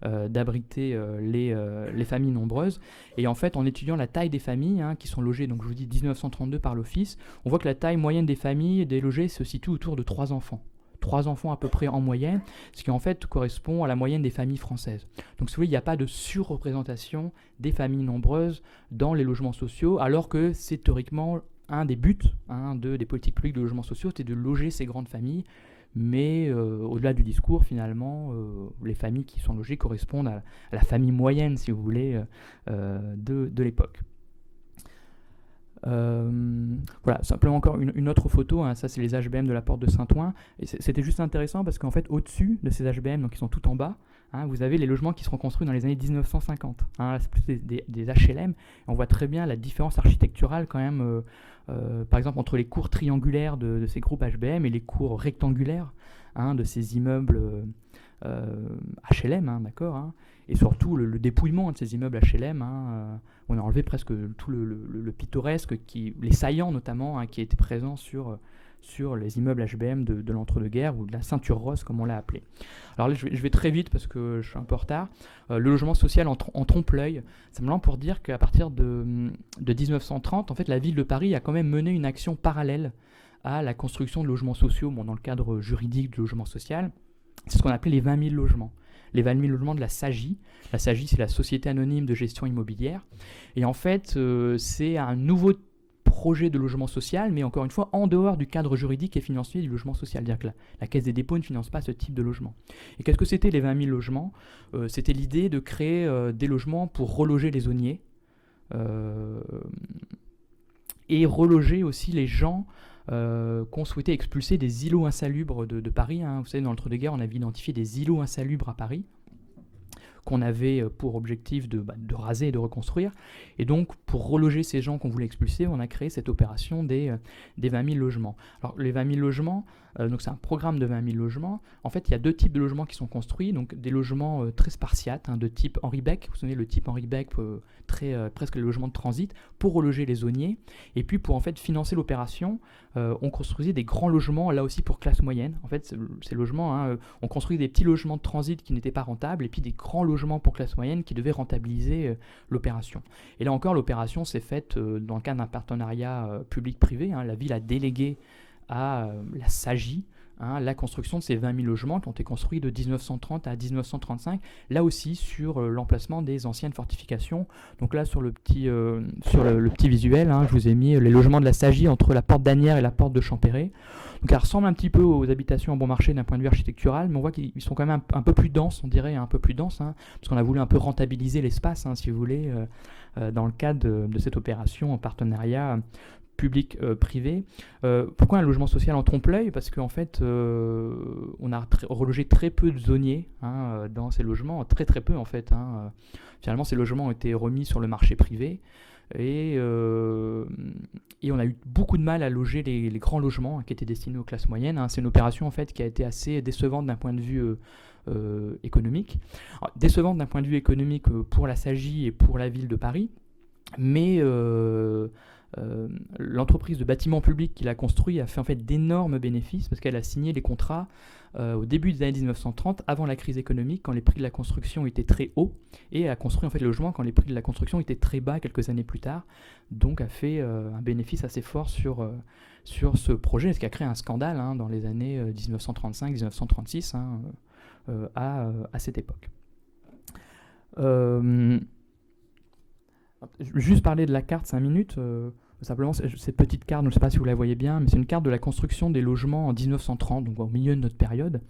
les familles nombreuses. Et en fait, en étudiant la taille des familles qui sont logées, donc je vous dis 1932 par l'Office, on voit que la taille moyenne des familles des logés se situe autour de 3 enfants. 3 enfants à peu près en moyenne, ce qui en fait correspond à la moyenne des familles françaises. Donc si vous voulez, il n'y a pas de surreprésentation des familles nombreuses dans les logements sociaux, alors que c'est théoriquement un des buts des politiques publiques de logements sociaux, c'est de loger ces grandes familles. Mais au-delà du discours, finalement, les familles qui sont logées correspondent à la famille moyenne, si vous voulez, de l'époque. Voilà, simplement encore une autre photo, ça c'est les HBM de la porte de Saint-Ouen. Et c'était juste intéressant parce qu'en fait, au-dessus de ces HBM, donc ils sont tout en bas, vous avez les logements qui seront construits dans les années 1950. C'est plus des HLM. Et on voit très bien la différence architecturale quand même, par exemple, entre les cours triangulaires de ces groupes HBM et les cours rectangulaires de ces immeubles HLM, d'accord, et surtout le dépouillement de ces immeubles HLM. On a enlevé presque tout le pittoresque, les saillants notamment, qui étaient présents sur les immeubles HBM de l'entre-deux-guerres ou de la ceinture rose comme on l'a appelé. Alors là, je vais très vite parce que je suis un peu en retard. Le logement social en trompe-l'œil, simplement pour dire qu'à partir de 1930, en fait, la ville de Paris a quand même mené une action parallèle à la construction de logements sociaux, dans le cadre juridique du logement social. C'est ce qu'on appelait les 20 000 logements. Les 20 000 logements de la SAGI. La SAGI, c'est la Société Anonyme de Gestion Immobilière. Et en fait, c'est un nouveau projet de logement social, mais encore une fois, en dehors du cadre juridique et financier du logement social. C'est-à-dire que la Caisse des dépôts ne finance pas ce type de logement. Et qu'est-ce que c'était les 20 000 logements ? C'était l'idée de créer des logements pour reloger les zoniers et reloger aussi les gens qu'on souhaitait expulser des îlots insalubres de Paris. Vous savez, dans l'entre-deux-guerres, on avait identifié des îlots insalubres à Paris qu'on avait pour objectif de raser et de reconstruire. Et donc, pour reloger ces gens qu'on voulait expulser, on a créé cette opération des 20 000 logements. Alors, les 20 000 logements, donc c'est un programme de 20 000 logements. En fait, il y a 2 types de logements qui sont construits. Donc, des logements très spartiates, de type Henri Beck. Vous vous souvenez, le type Henri Beck, presque les logements de transit, pour reloger les zoniers. Et puis, pour en fait financer l'opération, on construisait des grands logements, là aussi pour classe moyenne. En fait, ces logements, on construit des petits logements de transit qui n'étaient pas rentables, et puis des grands logements pour classe moyenne qui devaient rentabiliser l'opération. Et là encore, l'opération s'est faite dans le cadre d'un partenariat public-privé. La ville a délégué à la SAGI la construction de ces 20 000 logements qui ont été construits de 1930 à 1935, là aussi sur l'emplacement des anciennes fortifications. Donc là, sur le petit visuel, je vous ai mis les logements de la SAGI entre la porte d'Asnières et la porte de Champéret. Donc elle ressemble un petit peu aux habitations en bon marché d'un point de vue architectural, mais on voit qu'ils sont quand même un peu plus denses, on dirait un peu plus denses, parce qu'on a voulu un peu rentabiliser l'espace, si vous voulez, dans le cadre de cette opération en partenariat public-privé. Pourquoi un logement social en trompe-l'œil ? Parce qu'en fait, on a relogé très peu de zoniers dans ces logements, très peu en fait. Finalement, ces logements ont été remis sur le marché privé et on a eu beaucoup de mal à loger les grands logements qui étaient destinés aux classes moyennes. C'est une opération en fait qui a été assez décevante d'un point de vue économique. Alors, décevante d'un point de vue économique pour la SAGI et pour la ville de Paris, mais l'entreprise de bâtiments publics qui l'a construit a fait en fait d'énormes bénéfices parce qu'elle a signé les contrats au début des années 1930, avant la crise économique, quand les prix de la construction étaient très hauts, et a construit en fait le logement quand les prix de la construction étaient très bas quelques années plus tard. Donc a fait un bénéfice assez fort sur ce projet, ce qui a créé un scandale dans les années 1935-1936 à cette époque. Je vais juste parler de la carte 5 minutes. Simplement, cette petite carte, je ne sais pas si vous la voyez bien, mais c'est une carte de la construction des logements en 1930, donc au milieu de notre période.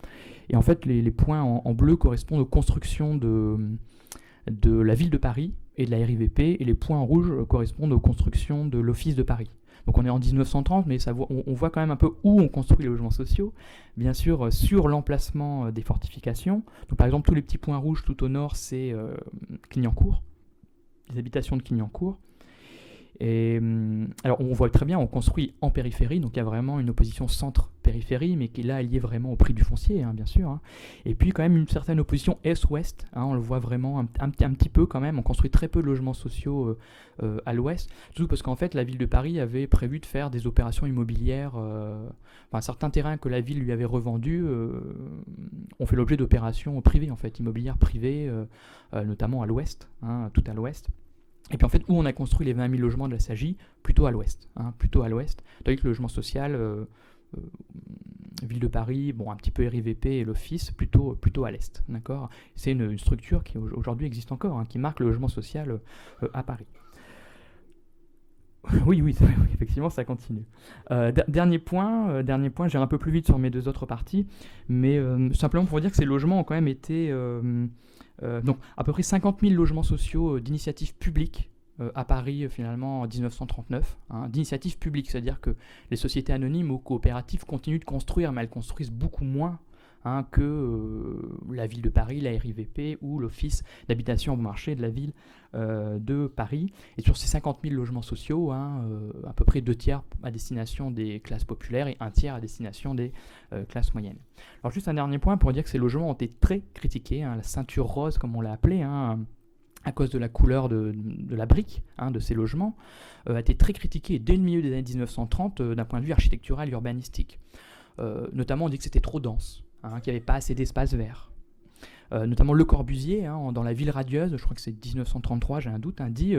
Et en fait, les points en bleu correspondent aux constructions de la ville de Paris et de la RIVP, et les points en rouge correspondent aux constructions de l'Office de Paris. Donc on est en 1930, mais on voit quand même un peu où on construit les logements sociaux. Bien sûr, sur l'emplacement des fortifications. Donc par exemple, tous les petits points rouges tout au nord, c'est Clignancourt, les habitations de Clignancourt. Et alors on voit très bien, on construit en périphérie, donc il y a vraiment une opposition centre-périphérie, mais qui là est liée vraiment au prix du foncier, bien sûr. Et puis quand même une certaine opposition est-ouest, on le voit vraiment un petit peu quand même, on construit très peu de logements sociaux à l'ouest, surtout parce qu'en fait la ville de Paris avait prévu de faire des opérations immobilières, certains terrains que la ville lui avait revendus ont fait l'objet d'opérations privées, en fait, immobilières privées, notamment à l'ouest, tout à l'ouest. Et puis en fait, où on a construit les 20 000 logements de la SAGI, plutôt à l'ouest. Tandis que le logement social, Ville de Paris, un petit peu RIVP et l'Office, plutôt à l'est. D'accord ? C'est une structure qui aujourd'hui existe encore, qui marque le logement social à Paris. Oui, effectivement, ça continue. Dernier point, j'irai un peu plus vite sur mes deux autres parties, mais simplement pour dire que ces logements ont quand même été... donc à peu près 50 000 logements sociaux d'initiative publique à Paris finalement en 1939. D'initiative publique, c'est-à-dire que les sociétés anonymes ou coopératives continuent de construire, mais elles construisent beaucoup moins que la ville de Paris, la RIVP ou l'Office d'habitation bon marché de la ville de Paris. Et sur ces 50 000 logements sociaux, à peu près 2 tiers à destination des classes populaires et 1 tiers à destination des classes moyennes. Alors juste un dernier point pour dire que ces logements ont été très critiqués, la ceinture rose comme on l'a appelée, à cause de la couleur de la brique de ces logements, a été très critiquée dès le milieu des années 1930 d'un point de vue architectural et urbanistique. Notamment on dit que c'était trop dense, qu'il n'y avait pas assez d'espace vert. Notamment Le Corbusier, dans La Ville radieuse, je crois que c'est 1933, j'ai un doute, dit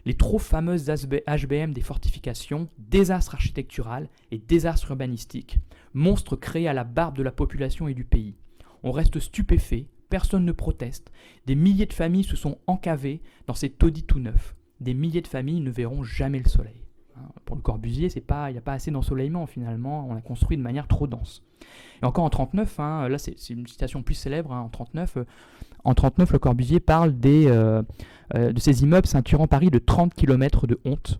les trop fameuses HBM des fortifications, désastre architectural et désastre urbanistique, monstres créés à la barbe de la population et du pays. On reste stupéfait, personne ne proteste, des milliers de familles se sont encavées dans ces taudis tout neufs. Des milliers de familles ne verront jamais le soleil. Pour Le Corbusier, il n'y a pas assez d'ensoleillement finalement, on l'a construit de manière trop dense. Et encore en 1939, là c'est une citation plus célèbre, en 1939, Le Corbusier parle de ces immeubles ceinturant Paris de 30 km de honte,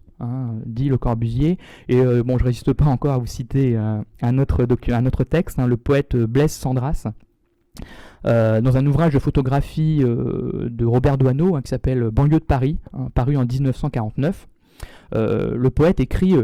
dit Le Corbusier. Et je ne résiste pas encore à vous citer un autre texte, le poète Blaise Sandras, dans un ouvrage de photographie de Robert Doisneau qui s'appelle Banlieue de Paris, paru en 1949. Le poète écrit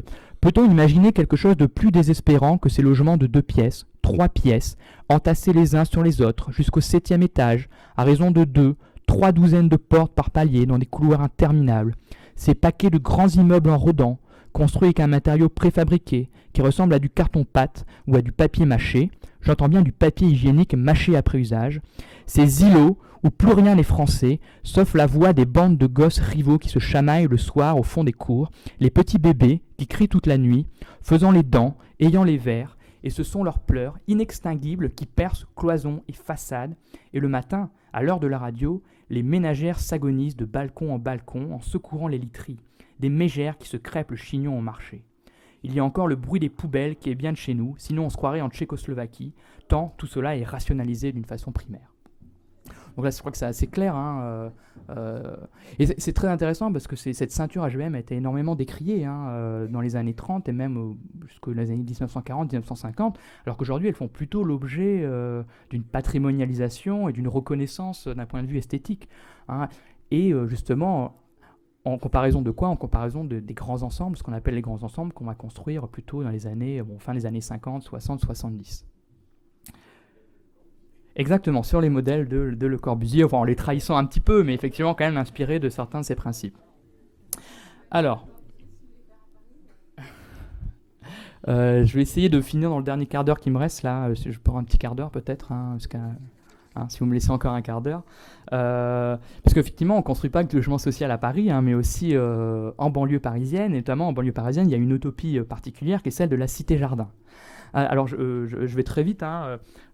peut-on imaginer quelque chose de plus désespérant que ces logements de 2 pièces, 3 pièces, entassés les uns sur les autres, jusqu'au 7e étage, à raison de 2, 3 douzaines de portes par palier dans des couloirs interminables, ces paquets de grands immeubles en rodant, construits avec un matériau préfabriqué, qui ressemble à du carton-pâte ou à du papier mâché, j'entends bien du papier hygiénique mâché après usage, ces îlots où plus rien n'est français, sauf la voix des bandes de gosses rivaux qui se chamaillent le soir au fond des cours, les petits bébés qui crient toute la nuit, faisant les dents, ayant les vers, et ce sont leurs pleurs inextinguibles qui percent cloisons et façades, et le matin, à l'heure de la radio, les ménagères s'agonisent de balcon en balcon en secourant les literies, des mégères qui se crêpent le chignon au marché. Il y a encore le bruit des poubelles qui est bien de chez nous, sinon on se croirait en Tchécoslovaquie, tant tout cela est rationalisé d'une façon primaire. Donc là, je crois que c'est assez clair. Et c'est très intéressant parce que cette ceinture HBM a été énormément décriée dans les années 30 et même jusqu'aux années 1940-1950, alors qu'aujourd'hui, elles font plutôt l'objet d'une patrimonialisation et d'une reconnaissance d'un point de vue esthétique. Et justement, en comparaison de quoi ? En comparaison des grands ensembles, ce qu'on appelle les grands ensembles qu'on va construire plutôt dans les années, fin des années 50, 60, 70. Exactement, sur les modèles de Le Corbusier, en les trahissant un petit peu, mais effectivement quand même inspiré de certains de ses principes. Alors, je vais essayer de finir dans le dernier quart d'heure qui me reste là. Je prends un petit quart d'heure peut-être, si vous me laissez encore un quart d'heure. Parce qu'effectivement, on ne construit pas que de logement social à Paris, mais aussi en banlieue parisienne. Et notamment en banlieue parisienne, il y a une utopie particulière qui est celle de la Cité-Jardin. Alors, je vais très vite.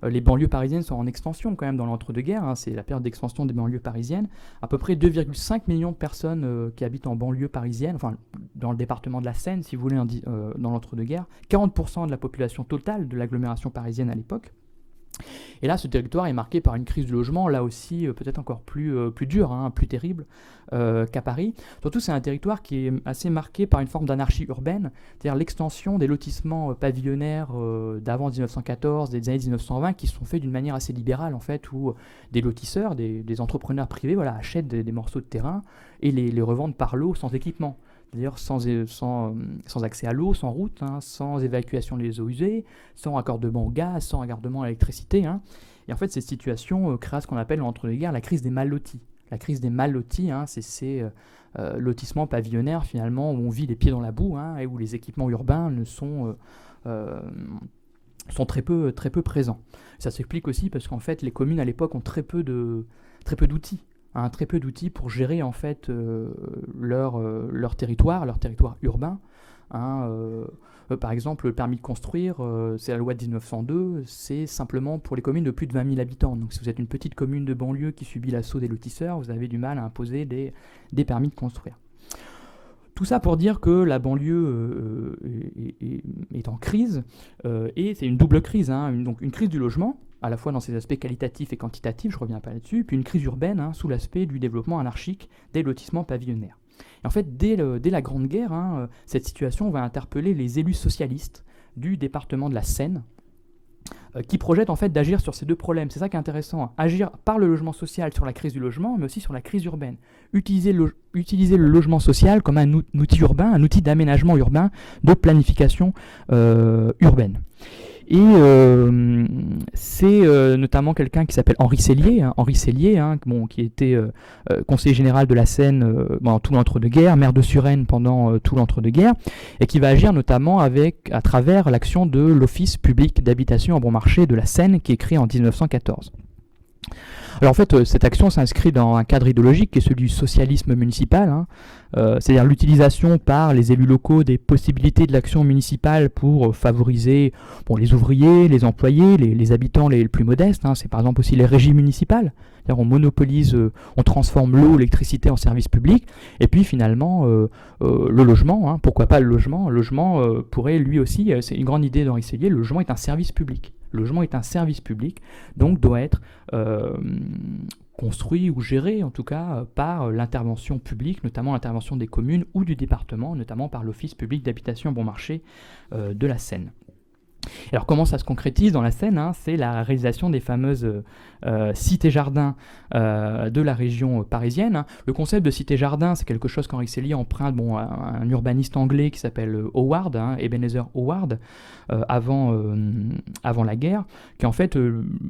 Les banlieues parisiennes sont en expansion quand même dans l'entre-deux-guerres. C'est la période d'expansion des banlieues parisiennes. À peu près 2,5 millions de personnes qui habitent en banlieue parisienne, enfin dans le département de la Seine, si vous voulez, dans l'entre-deux-guerres. 40% de la population totale de l'agglomération parisienne à l'époque. Et là, ce territoire est marqué par une crise du logement, là aussi peut-être encore plus dure, plus terrible qu'à Paris. Surtout, c'est un territoire qui est assez marqué par une forme d'anarchie urbaine, c'est-à-dire l'extension des lotissements pavillonnaires d'avant 1914, des années 1920, qui sont faits d'une manière assez libérale, en fait, où des lotisseurs, des entrepreneurs privés achètent des morceaux de terrain et les revendent par lot sans équipement. D'ailleurs, sans accès à l'eau, sans route, sans évacuation des eaux usées, sans raccordement au gaz, sans raccordement à l'électricité. Et en fait, cette situation créera ce qu'on appelle entre les guerres la crise des mal lotis. La crise des mal lotis, c'est ces lotissements pavillonnaires finalement où on vit les pieds dans la boue et où les équipements urbains ne sont très peu présents. Ça s'explique aussi parce qu'en fait, les communes à l'époque ont très peu d'outils. Très peu d'outils pour gérer en fait leur territoire urbain. Par exemple, le permis de construire, c'est la loi de 1902, c'est simplement pour les communes de plus de 20 000 habitants. Donc si vous êtes une petite commune de banlieue qui subit l'assaut des lotisseurs, vous avez du mal à imposer des permis de construire. Tout ça pour dire que la banlieue est en crise, et c'est une double crise, donc une crise du logement, à la fois dans ses aspects qualitatifs et quantitatifs, je reviens pas là-dessus, puis une crise urbaine sous l'aspect du développement anarchique des lotissements pavillonnaires. Et en fait, dès la Grande Guerre, cette situation va interpeller les élus socialistes du département de la Seine, qui projettent en fait d'agir sur ces deux problèmes. C'est ça qui est intéressant, agir par le logement social sur la crise du logement, mais aussi sur la crise urbaine. Utiliser le logement social comme un outil urbain, un outil d'aménagement urbain, de planification urbaine. Et c'est notamment quelqu'un qui s'appelle Henri Sellier, qui était conseiller général de la Seine pendant tout l'entre-deux-guerres, maire de Suresnes pendant tout l'entre-deux-guerres, et qui va agir notamment à travers l'action de l'Office public d'habitation en bon marché de la Seine, qui est créé en 1914. Alors en fait, cette action s'inscrit dans un cadre idéologique qui est celui du socialisme municipal, c'est-à-dire l'utilisation par les élus locaux des possibilités de l'action municipale pour favoriser les ouvriers, les employés, les habitants les plus modestes. C'est par exemple aussi les régies municipales. C'est-à-dire on monopolise, on transforme l'eau, l'électricité en service public, et puis finalement le logement, pourquoi pas le logement. Le logement pourrait lui aussi, c'est une grande idée d'Henri Sellier, le logement est un service public. Le logement est un service public, donc doit être construit ou géré en tout cas par l'intervention publique, notamment l'intervention des communes ou du département, notamment par l'Office public d'habitation bon marché de la Seine. Alors comment ça se concrétise dans la Seine, c'est la réalisation des fameuses cités-jardins de la région parisienne. Le concept de cité-jardin, c'est quelque chose qu'Henri Sellier emprunte à un urbaniste anglais qui s'appelle Howard, Ebenezer Howard, avant la guerre, qui est en fait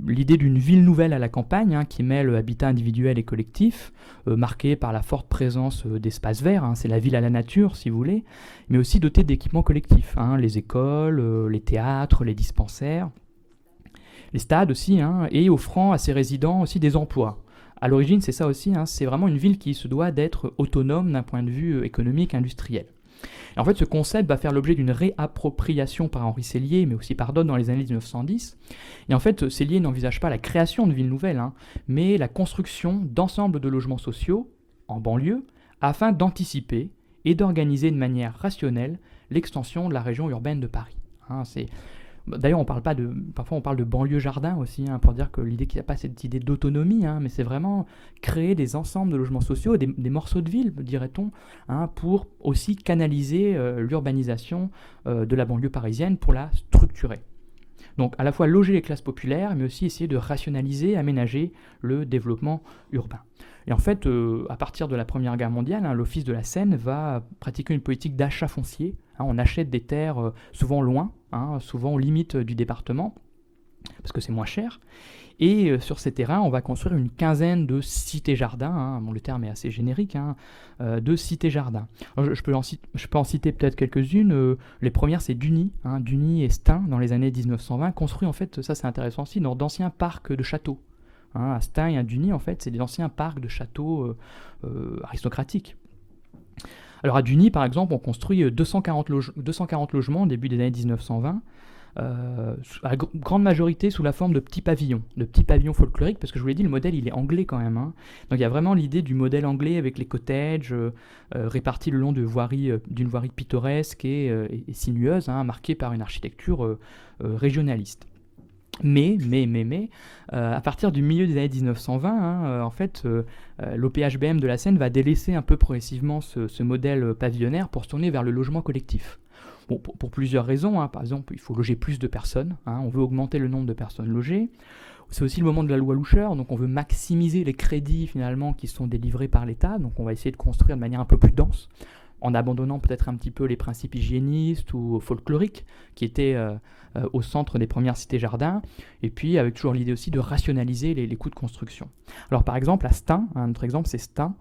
l'idée d'une ville nouvelle à la campagne, qui mêle habitat individuel et collectif, marquée par la forte présence d'espaces verts, c'est la ville à la nature si vous voulez, mais aussi dotée d'équipements collectifs, les écoles, les théâtres, les dispensaires, les stades aussi, et offrant à ses résidents aussi des emplois. À l'origine, c'est ça aussi, c'est vraiment une ville qui se doit d'être autonome d'un point de vue économique, industriel. Et en fait, ce concept va faire l'objet d'une réappropriation par Henri Sellier, mais aussi par d'autres dans les années 1910. Et en fait, Sellier n'envisage pas la création de villes nouvelles, mais la construction d'ensembles de logements sociaux en banlieue, afin d'anticiper et d'organiser de manière rationnelle l'extension de la région urbaine de Paris. D'ailleurs, parfois on parle de banlieue jardin aussi, pour dire que l'idée qu'il n'y a pas cette idée d'autonomie, mais c'est vraiment créer des ensembles de logements sociaux, des morceaux de ville, dirait-on, pour aussi canaliser l'urbanisation de la banlieue parisienne, pour la structurer. Donc à la fois loger les classes populaires, mais aussi essayer de rationaliser, aménager le développement urbain. Et en fait, à partir de la Première Guerre mondiale, l'Office de la Seine va pratiquer une politique d'achat foncier. On achète des terres souvent loin, souvent aux limites du département, parce que c'est moins cher. Et sur ces terrains, on va construire une quinzaine de cités-jardins, le terme est assez générique, de cités-jardins. Je peux en citer peut-être quelques-unes. Les premières, c'est Duny, Duny et Stein, dans les années 1920, construits en fait, ça c'est intéressant aussi, dans d'anciens parcs de châteaux. À Stein et à Duny, en fait, c'est des anciens parcs de châteaux aristocratiques. Alors à Duny, par exemple, on construit 240 logements au début des années 1920, à grande majorité sous la forme de petits pavillons folkloriques, parce que je vous l'ai dit, le modèle il est anglais quand même, hein. Donc il y a vraiment l'idée du modèle anglais avec les cottages répartis le long d'une voirie pittoresque et sinueuse, hein, marquée par une architecture régionaliste. Mais, à partir du milieu des années 1920, hein, en fait, l'OPHBM de la Seine va délaisser un peu progressivement ce modèle pavillonnaire pour se tourner vers le logement collectif. Bon, pour plusieurs raisons, hein. Par exemple, il faut loger plus de personnes, hein. On veut augmenter le nombre de personnes logées. C'est aussi le moment de la loi Loucheur, donc on veut maximiser les crédits finalement qui sont délivrés par l'État, donc on va essayer de construire de manière un peu plus dense, en abandonnant peut-être un petit peu les principes hygiénistes ou folkloriques qui étaient au centre des premières cités-jardins, et puis avec toujours l'idée aussi de rationaliser les coûts de construction. Alors par exemple à Stein, un autre exemple c'est Stein,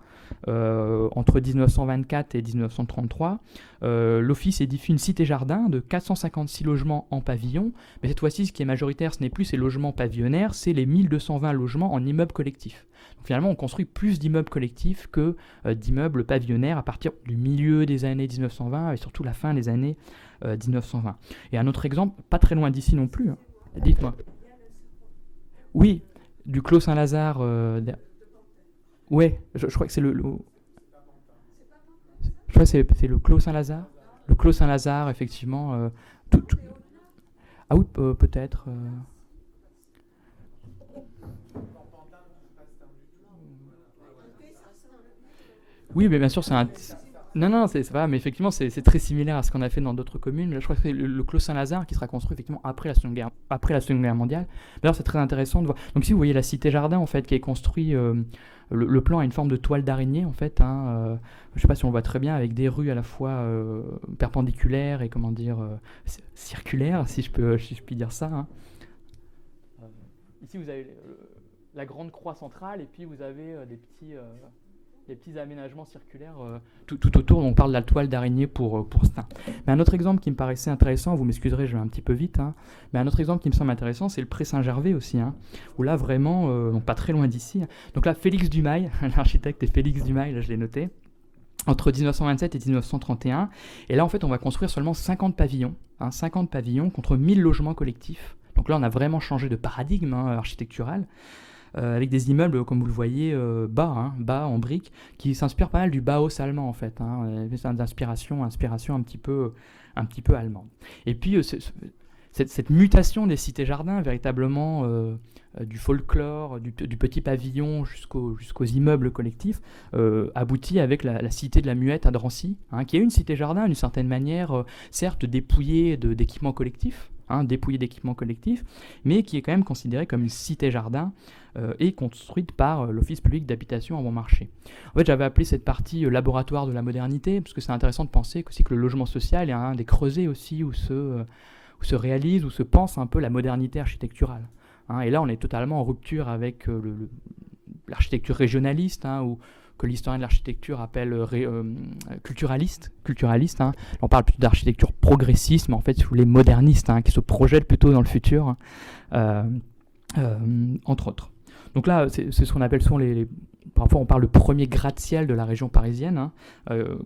entre 1924 et 1933, l'Office édifie une cité-jardin de 456 logements en pavillon, mais cette fois-ci ce qui est majoritaire ce n'est plus ces logements pavillonnaires, c'est les 1220 logements en immeubles collectifs. Donc finalement, on construit plus d'immeubles collectifs que d'immeubles pavillonnaires à partir du milieu des années 1920 et surtout la fin des années 1920. Et un autre exemple, pas très loin d'ici non plus, hein. Dites-moi. Oui, du Clos Saint-Lazare. Ouais, je crois que c'est je crois que c'est le Clos Saint-Lazare. Le Clos Saint-Lazare, effectivement. Ah oui, peut-être. Oui, mais bien sûr, c'est un. Non, c'est pas, mais effectivement, c'est très similaire à ce qu'on a fait dans d'autres communes. Là, je crois que c'est le Clos Saint-Lazare qui sera construit effectivement après la Seconde Guerre mondiale. D'ailleurs, c'est très intéressant de voir. Donc, si vous voyez la cité-jardin, en fait, qui est construit, le plan a une forme de toile d'araignée, en fait. Hein, je ne sais pas si on le voit très bien, avec des rues à la fois perpendiculaires et, comment dire, circulaires, si je puis dire ça. Hein. Ici, vous avez la grande croix centrale, et puis vous avez des petits aménagements circulaires tout autour. On parle de la toile d'araignée pour Stein. Mais un autre exemple qui me paraissait intéressant, vous m'excuserez, je vais un petit peu vite, hein, mais un autre exemple qui me semble intéressant, c'est le Pré Saint-Gervais aussi, hein, où là vraiment, donc pas très loin d'ici. Donc là, Félix Dumail, l'architecte est Félix Dumail, là je l'ai noté, entre 1927 et 1931. Et là, en fait, on va construire seulement 50 pavillons, hein, 50 pavillons contre 1000 logements collectifs. Donc là, on a vraiment changé de paradigme architectural. Avec des immeubles, comme vous le voyez, bas en briques, qui s'inspirent pas mal du Bauhaus allemand, en fait, hein, d'inspiration un petit peu allemande. Et puis, cette mutation des cités-jardins, véritablement, du folklore, du petit pavillon jusqu'aux immeubles collectifs, aboutit avec la cité de la Muette à Drancy, hein, qui est une cité-jardin, d'une certaine manière, certes dépouillée d'équipements collectifs, mais qui est quand même considérée comme une cité-jardin et construite par l'Office public d'habitation à bon marché. En fait, j'avais appelé cette partie laboratoire de la modernité, parce que c'est intéressant de penser aussi que le logement social est un des creusets aussi où se réalise, où se pense un peu la modernité architecturale. Hein, et là, on est totalement en rupture avec l'architecture régionaliste, hein, ou que l'historien de l'architecture appelle culturaliste. Hein. On parle plutôt d'architecture progressiste, mais en fait, si vous voulez, moderniste, hein, qui se projette plutôt dans le futur, entre autres. Donc là, c'est ce qu'on appelle souvent parfois on parle de premier gratte-ciel de la région parisienne, hein,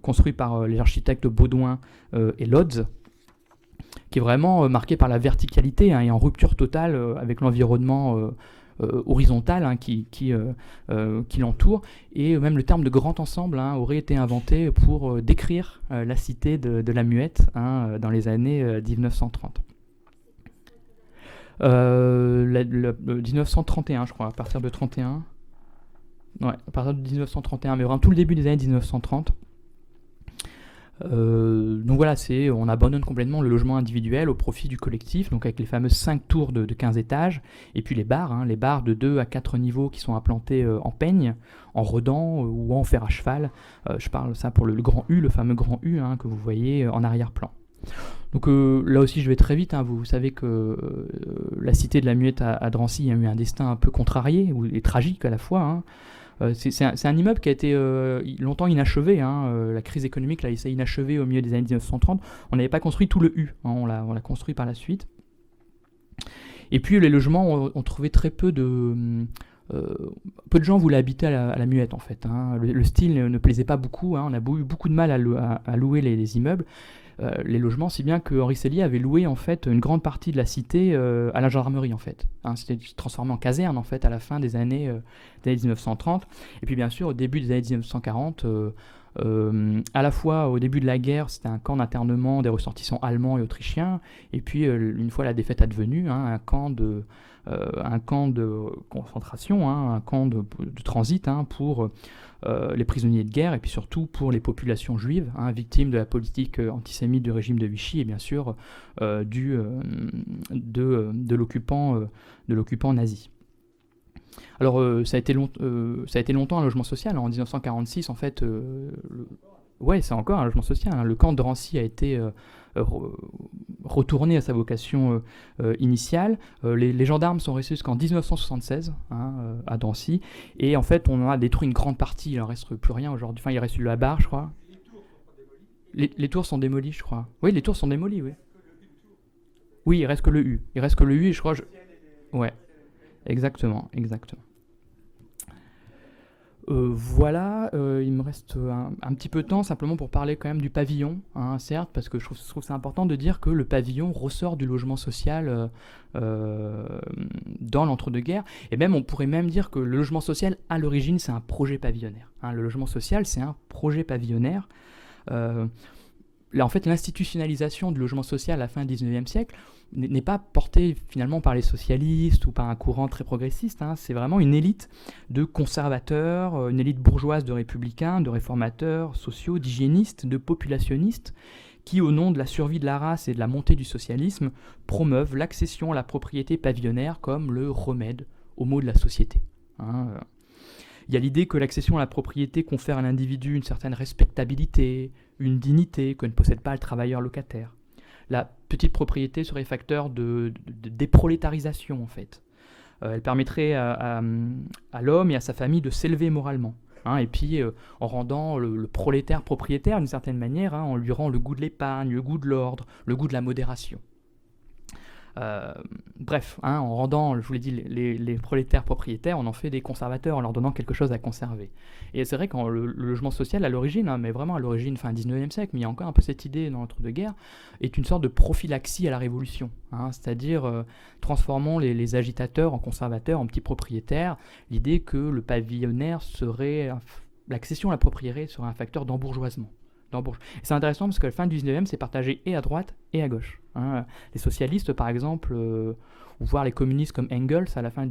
construit par les architectes Baudouin et Lodz, qui est vraiment marqué par la verticalité, hein, et en rupture totale avec l'environnement horizontal, hein, qui l'entoure, et même le terme de grand ensemble, hein, aurait été inventé pour décrire la cité de la Muette, hein, dans les années 1930. 1931, je crois, à partir de 31. Ouais, à partir de 1931, mais vraiment tout le début des années 1930. Donc voilà, on abandonne complètement le logement individuel au profit du collectif, donc avec les fameuses 5 tours de 15 étages, et puis les bars de 2 à 4 niveaux qui sont implantés en peigne, en redans ou en fer à cheval. Je parle ça pour le grand U, le fameux grand U, hein, que vous voyez en arrière-plan. Donc là aussi je vais très vite, hein. Vous savez que la cité de la Muette à Drancy a eu un destin un peu contrarié et tragique à la fois, hein. C'est un immeuble qui a été longtemps inachevé, hein. La crise économique l'a laissé inachevé au milieu des années 1930. On n'avait pas construit tout le U, hein. On l'a construit par la suite. Et puis les logements ont trouvé très peu de peu de gens voulaient habiter à la Muette en fait. Hein. Le style ne plaisait pas beaucoup. Hein. On a eu beaucoup de mal à louer les immeubles, les logements, si bien que Henri Sellier avait loué en fait une grande partie de la cité à la gendarmerie en fait. Hein. C'était transformé en caserne en fait à la fin des années 1930. Et puis bien sûr au début des années 1940. À la fois au début de la guerre, c'était un camp d'internement des ressortissants allemands et autrichiens, et puis une fois la défaite advenue, hein, un camp de concentration, hein, un camp de transit hein, pour les prisonniers de guerre, et puis surtout pour les populations juives, hein, victimes de la politique antisémite du régime de Vichy, et bien sûr de l'occupant nazi. Alors, ça a été longtemps un logement social. En 1946, en fait, ouais, c'est encore un logement social. Hein. Le camp de Drancy a été retourné à sa vocation initiale. Les gendarmes sont restés jusqu'en 1976 hein, à Drancy. Et en fait, on en a détruit une grande partie. Il n'en reste plus rien aujourd'hui. Enfin, il reste la barre, je crois. Les tours sont démolies, je crois. Oui, les tours sont démolies, oui. Oui, il reste que le U. Il reste que le U, et je crois... Ouais. Exactement. Voilà, il me reste un petit peu de temps simplement pour parler quand même du pavillon, hein, certes, parce que je trouve c'est important de dire que le pavillon ressort du logement social dans l'entre-deux-guerres, et même on pourrait même dire que le logement social, à l'origine, c'est un projet pavillonnaire. Hein. Le logement social, c'est un projet pavillonnaire. Là, en fait, l'institutionnalisation du logement social à la fin du XIXe siècle n'est pas portée finalement par les socialistes ou par un courant très progressiste. Hein. C'est vraiment une élite de conservateurs, une élite bourgeoise de républicains, de réformateurs sociaux, d'hygiénistes, de populationnistes, qui, au nom de la survie de la race et de la montée du socialisme, promeuvent l'accession à la propriété pavillonnaire comme le remède aux maux de la société. Hein. Il y a l'idée que l'accession à la propriété confère à l'individu une certaine respectabilité, une dignité que ne possède pas le travailleur locataire. La petite propriété serait facteur de déprolétarisation, en fait. Elle permettrait à l'homme et à sa famille de s'élever moralement. Hein, et puis, en rendant le prolétaire propriétaire, d'une certaine manière, hein, on lui rend le goût de l'épargne, le goût de l'ordre, le goût de la modération. Bref, hein, en rendant, je vous l'ai dit, les prolétaires propriétaires, on en fait des conservateurs en leur donnant quelque chose à conserver. Et c'est vrai que le logement social à l'origine, hein, mais vraiment à l'origine, fin 19e siècle, mais il y a encore un peu cette idée dans l'entre-deux-guerres, est une sorte de prophylaxie à la Révolution. Hein, c'est-à-dire transformons les agitateurs en conservateurs, en petits propriétaires, l'idée que le pavillonnaire serait, l'accession à la propriété serait un facteur d'embourgeoisement. Et c'est intéressant parce que la fin du 19e, c'est partagé et à droite et à gauche. Hein. Les socialistes, par exemple, ou voire les communistes comme Engels, à la fin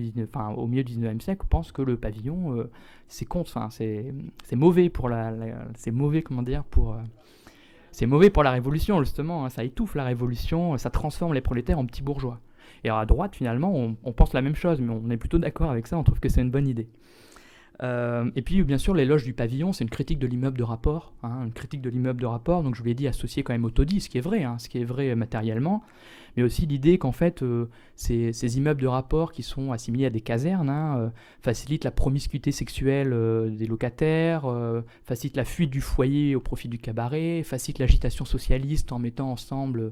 au milieu du 19e siècle, pensent que le pavillon, c'est mauvais pour c'est mauvais pour la révolution, justement. Hein. Ça étouffe la révolution, ça transforme les prolétaires en petits bourgeois. Et alors à droite, finalement, on pense la même chose, mais on est plutôt d'accord avec ça, on trouve que c'est une bonne idée. Et puis bien sûr l'éloge du pavillon, c'est une critique de l'immeuble de rapport, hein, donc je vous l'ai dit, associé quand même au taudis, ce qui est vrai matériellement, mais aussi l'idée qu'en fait ces immeubles de rapport qui sont assimilés à des casernes hein, facilitent la promiscuité sexuelle des locataires, facilitent la fuite du foyer au profit du cabaret, facilitent l'agitation socialiste en mettant ensemble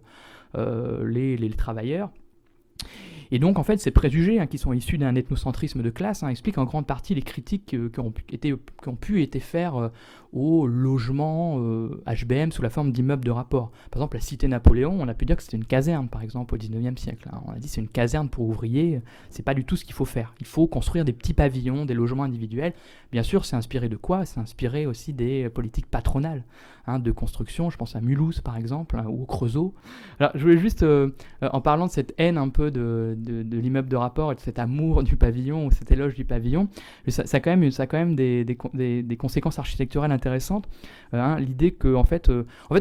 les travailleurs. Et donc, en fait, ces préjugés hein, qui sont issus d'un ethnocentrisme de classe hein, expliquent en grande partie les critiques qui ont pu être faites au logement HBM sous la forme d'immeubles de rapport. Par exemple, la cité Napoléon, on a pu dire que c'était une caserne, par exemple, au 19e siècle. Hein. On a dit que c'est une caserne pour ouvriers, c'est pas du tout ce qu'il faut faire. Il faut construire des petits pavillons, des logements individuels. Bien sûr, c'est inspiré de quoi ? C'est inspiré aussi des politiques patronales hein, de construction. Je pense à Mulhouse, par exemple, hein, ou au Creusot. Alors, je voulais juste, en parlant de cette haine un peu de l'immeuble de rapport et de cet amour du pavillon, ou cet éloge du pavillon, ça a quand même des conséquences architecturales intéressantes. Hein, l'idée que, en fait,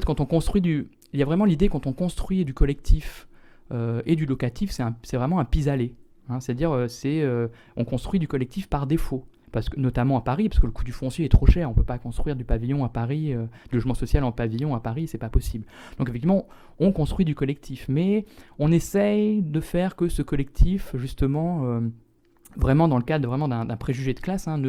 quand on construit il y a vraiment l'idée quand on construit du collectif et du locatif, c'est vraiment un pis-aller. Hein, c'est-à-dire, on construit du collectif par défaut. Notamment à Paris, parce que le coût du foncier est trop cher, on ne peut pas construire du pavillon à Paris, du logement social en pavillon à Paris, c'est pas possible. Donc effectivement, on construit du collectif, mais on essaye de faire que ce collectif, justement, vraiment dans le cadre d'un préjugé de classe, hein,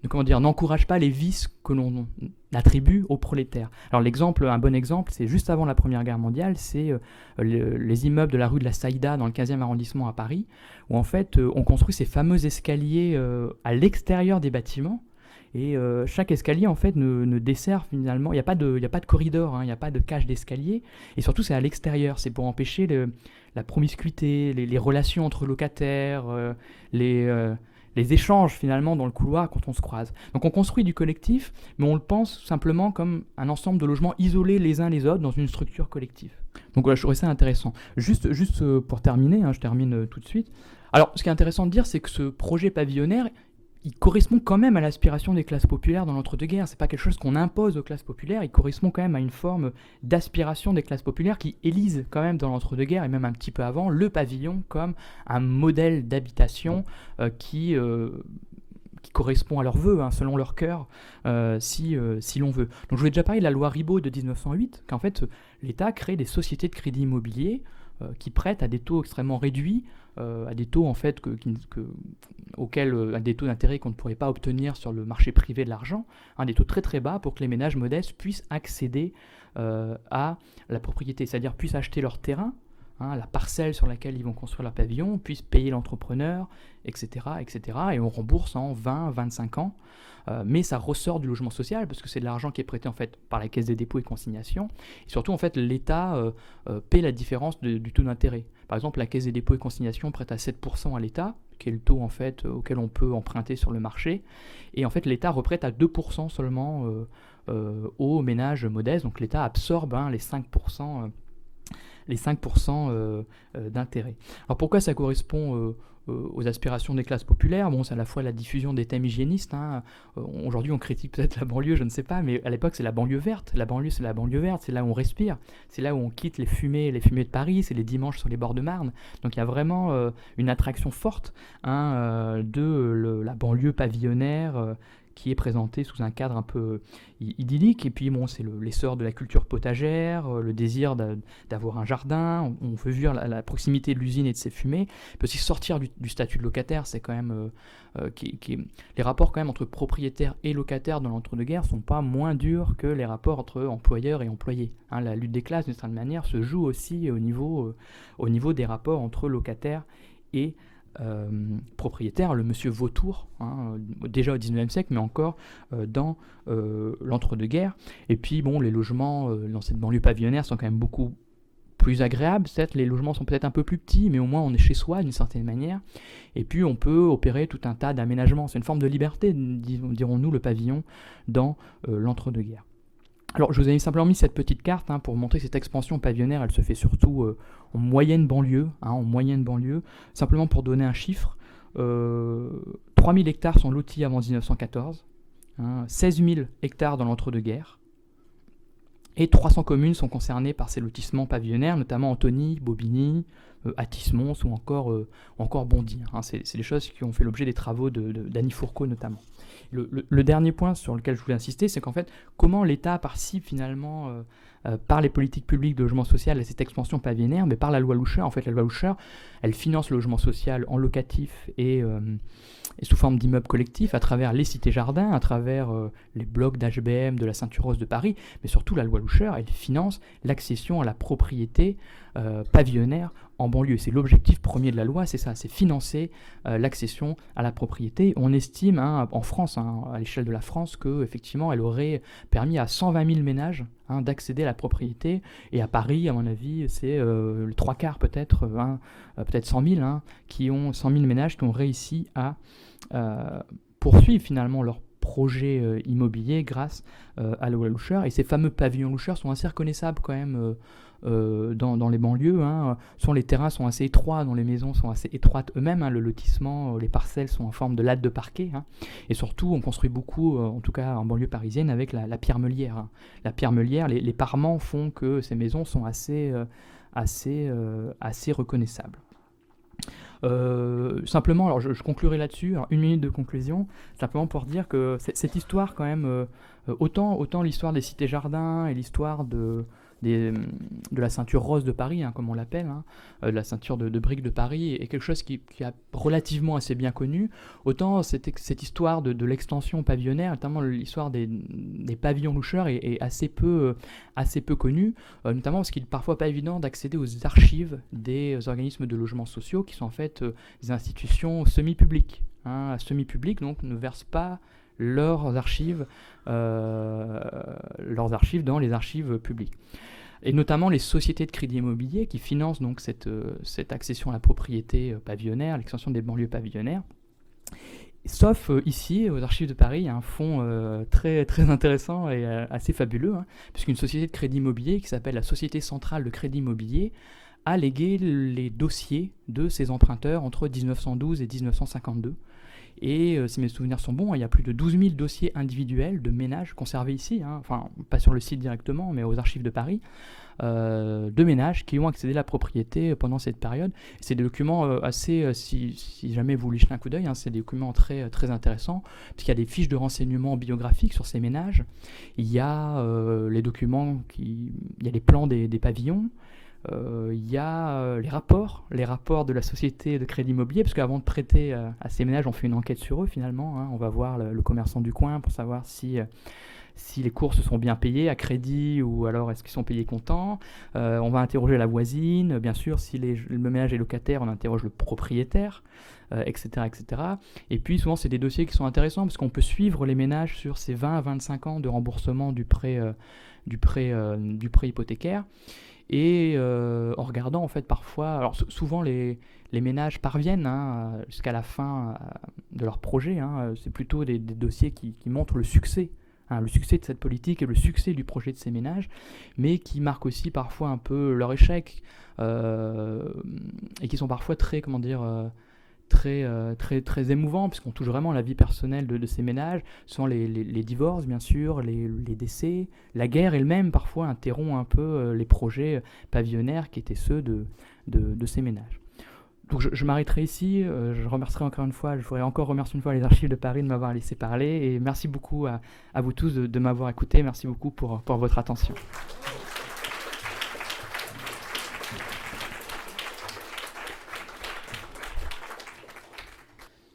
n'encourage pas les vices que l'on attribue aux prolétaires. Alors un bon exemple, c'est juste avant la Première Guerre mondiale, c'est les immeubles de la rue de la Saïda dans le 15e arrondissement à Paris, où en fait on construit ces fameux escaliers à l'extérieur des bâtiments. Et chaque escalier en fait ne dessert finalement, il n'y a pas de corridor, il n'y a pas de cage d'escalier, et surtout c'est à l'extérieur, c'est pour empêcher la promiscuité, les relations entre locataires, les échanges finalement dans le couloir quand on se croise. Donc on construit du collectif, mais on le pense simplement comme un ensemble de logements isolés les uns les autres dans une structure collective. Donc voilà, je trouvais ça intéressant. Juste pour terminer, je termine tout de suite. Alors ce qui est intéressant de dire, c'est que ce projet pavillonnaire, il correspond quand même à l'aspiration des classes populaires dans l'entre-deux-guerres. C'est pas quelque chose qu'on impose aux classes populaires, il correspond quand même à une forme d'aspiration des classes populaires qui élisent quand même dans l'entre-deux-guerres, et même un petit peu avant, le pavillon comme un modèle d'habitation qui correspond à leurs vœux, selon leur cœur, si l'on veut. Donc je vous ai déjà parlé de la loi Ribot de 1908, qu'en fait l'État crée des sociétés de crédit immobilier qui prêtent à des taux extrêmement réduits, à des taux en fait à des taux d'intérêt qu'on ne pourrait pas obtenir sur le marché privé de l'argent, des taux très très bas pour que les ménages modestes puissent accéder à la propriété, c'est-à-dire puissent acheter leur terrain, la parcelle sur laquelle ils vont construire leur pavillon, puissent payer l'entrepreneur, etc., etc. Et on rembourse en 20, 25 ans. Mais ça ressort du logement social parce que c'est de l'argent qui est prêté en fait par la Caisse des dépôts et consignations. Et surtout, en fait, l'État paie la différence du taux d'intérêt. Par exemple, la Caisse des dépôts et consignations prête à 7% à l'État, qui est le taux en fait auquel on peut emprunter sur le marché. Et en fait, l'État reprête à 2% seulement aux ménages modestes. Donc l'État absorbe les 5%. Les 5% d'intérêt. Alors pourquoi ça correspond aux aspirations des classes populaires ? Bon, c'est à la fois la diffusion des thèmes hygiénistes. Aujourd'hui, on critique peut-être la banlieue, je ne sais pas, mais à l'époque, c'est la banlieue verte. La banlieue, c'est la banlieue verte, c'est là où on respire. C'est là où on quitte les fumées de Paris, c'est les dimanches sur les bords de Marne. Donc il y a vraiment une attraction forte de la banlieue pavillonnaire qui est présenté sous un cadre un peu idyllique. Et puis, c'est l'essor de la culture potagère, le désir d'avoir un jardin. On veut vivre la proximité de l'usine et de ses fumées. Il peut aussi sortir du statut de locataire. C'est quand même... les rapports quand même entre propriétaires et locataires dans l'entre-deux-guerres ne sont pas moins durs que les rapports entre employeurs et employés. La lutte des classes, d'une certaine manière, se joue aussi au niveau des rapports entre locataires et propriétaire, le monsieur Vautour, déjà au 19e siècle, mais encore dans l'entre-deux-guerres. Et puis, les logements dans cette banlieue pavillonnaire sont quand même beaucoup plus agréables. Certes, les logements sont peut-être un peu plus petits, mais au moins on est chez soi d'une certaine manière. Et puis, on peut opérer tout un tas d'aménagements. C'est une forme de liberté, dirons-nous, le pavillon dans l'entre-deux-guerres. Alors, je vous ai simplement mis cette petite carte pour montrer que cette expansion pavillonnaire, elle se fait surtout en moyenne banlieue, simplement pour donner un chiffre. 3000 hectares sont lotis avant 1914, 16 000 hectares dans l'entre-deux-guerres, et 300 communes sont concernées par ces lotissements pavillonnaires, notamment Antony, Bobigny, Athis-Mons ou encore Bondy. C'est les choses qui ont fait l'objet des travaux d'Annie Fourcault notamment. Le dernier point sur lequel je voulais insister, c'est qu'en fait, comment l'État participe finalement par les politiques publiques de logement social à cette expansion pavillonnaire, mais par la loi Loucheur. En fait, la loi Loucheur, elle finance le logement social en locatif et sous forme d'immeubles collectifs à travers les cités-jardins, à travers les blocs d'HBM de la Ceinture Rose de Paris, mais surtout la loi Loucheur, elle finance l'accession à la propriété pavillonnaire en banlieue. C'est l'objectif premier de la loi, c'est ça, c'est financer l'accession à la propriété. On estime en France, à l'échelle de la France, qu'effectivement elle aurait permis à 120 000 ménages d'accéder à la propriété, et à Paris, à mon avis, c'est le 3/4 peut-être, peut-être 100 000, 100 000 ménages qui ont réussi à poursuivre finalement leur projet immobilier grâce à la loi Loucheur. Et ces fameux pavillons Loucheur sont assez reconnaissables quand même dans les banlieues. Les terrains sont assez étroits, dont les maisons sont assez étroites eux-mêmes. Le lotissement, les parcelles sont en forme de lattes de parquet. Et surtout, on construit beaucoup, en tout cas en banlieue parisienne, avec la pierre meulière. La pierre meulière, les parements font que ces maisons sont assez reconnaissables. Simplement, alors je conclurai là-dessus, 1 minute de conclusion, simplement pour dire que cette histoire quand même, autant l'histoire des cités-jardins et l'histoire de de la ceinture rose de Paris, comme on l'appelle, de la ceinture de briques de Paris, est quelque chose qui est relativement assez bien connu. Autant cette histoire de l'extension pavillonnaire, notamment l'histoire des pavillons loucheurs, est assez peu connue, notamment parce qu'il n'est parfois pas évident d'accéder aux archives des organismes de logements sociaux, qui sont en fait des institutions semi-publiques. Semi-publiques, donc ne versent pas leurs archives dans les archives publiques. Et notamment les sociétés de crédit immobilier qui financent donc cette accession à la propriété pavillonnaire, l'extension des banlieues pavillonnaires. Sauf ici, aux archives de Paris, il y a un fonds très, très intéressant et assez fabuleux, puisqu'une société de crédit immobilier qui s'appelle la Société Centrale de Crédit Immobilier a légué les dossiers de ces emprunteurs entre 1912 et 1952. Et si mes souvenirs sont bons, il y a plus de 12 000 dossiers individuels de ménages conservés ici, enfin pas sur le site directement, mais aux archives de Paris, de ménages qui ont accédé à la propriété pendant cette période. C'est des documents assez, si jamais vous voulez jeter un coup d'œil, c'est des documents très, très intéressants, puisqu'il y a des fiches de renseignements biographiques sur ces ménages, il y a les documents, il y a les plans des pavillons, il y a les rapports de la société de crédit immobilier, parce qu'avant de prêter à ces ménages, on fait une enquête sur eux finalement, on va voir le commerçant du coin pour savoir si les courses sont bien payées à crédit ou alors est-ce qu'ils sont payés comptant. On va interroger la voisine, bien sûr, si le ménage est locataire, on interroge le propriétaire, etc., etc. Et puis souvent c'est des dossiers qui sont intéressants parce qu'on peut suivre les ménages sur ces 20 à 25 ans de remboursement du prêt hypothécaire. Et en regardant en fait parfois, alors souvent les ménages parviennent jusqu'à la fin de leur projet, c'est plutôt des dossiers qui montrent le succès de cette politique et le succès du projet de ces ménages, mais qui marquent aussi parfois un peu leur échec et qui sont parfois très, très émouvants, puisqu'on touche vraiment la vie personnelle de ces ménages. Ce sont les divorces, bien sûr, les décès. La guerre elle-même, parfois, interrompt un peu les projets pavillonnaires qui étaient ceux de ces ménages. Donc je m'arrêterai ici. Je voudrais encore remercier une fois les archives de Paris de m'avoir laissé parler. Et merci beaucoup à vous tous de m'avoir écouté. Merci beaucoup pour votre attention.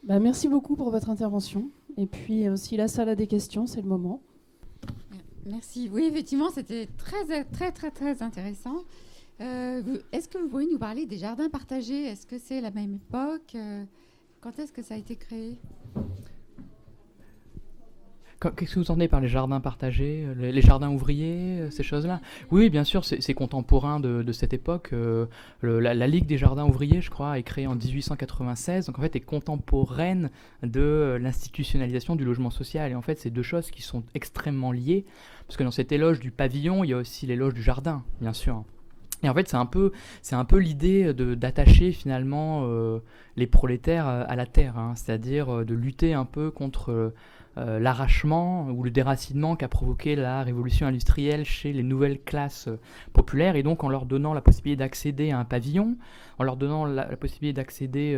Merci beaucoup pour votre intervention. Et puis, si la salle a des questions, c'est le moment. Merci. Oui, effectivement, c'était très, très, très, très intéressant. Est-ce que vous pouvez nous parler des jardins partagés ? Est-ce que c'est la même époque ? Quand est-ce que ça a été créé ? Qu'est-ce que vous entendez par les jardins partagés, les jardins ouvriers, ces choses-là ? Oui, bien sûr, c'est contemporain de cette époque. La Ligue des jardins ouvriers, je crois, est créée en 1896, donc en fait est contemporaine de l'institutionnalisation du logement social. Et en fait, c'est deux choses qui sont extrêmement liées, parce que dans cette éloge du pavillon, il y a aussi l'éloge du jardin, bien sûr. Et en fait, c'est un peu l'idée d'attacher finalement les prolétaires à la terre, c'est-à-dire de lutter un peu contre l'arrachement ou le déracinement qu'a provoqué la révolution industrielle chez les nouvelles classes populaires, et donc en leur donnant la possibilité d'accéder à un pavillon, en leur donnant la possibilité d'accéder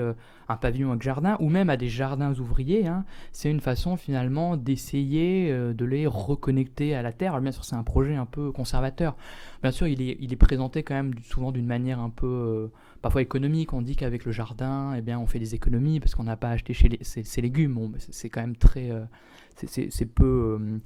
à un pavillon avec jardin, ou même à des jardins ouvriers, c'est une façon finalement d'essayer de les reconnecter à la terre. Alors bien sûr, c'est un projet un peu conservateur. Bien sûr, il est présenté quand même souvent d'une manière un peu parfois économique. On dit qu'avec le jardin, on fait des économies parce qu'on n'a pas acheté ses légumes. Bon, c'est quand même très... c'est peu...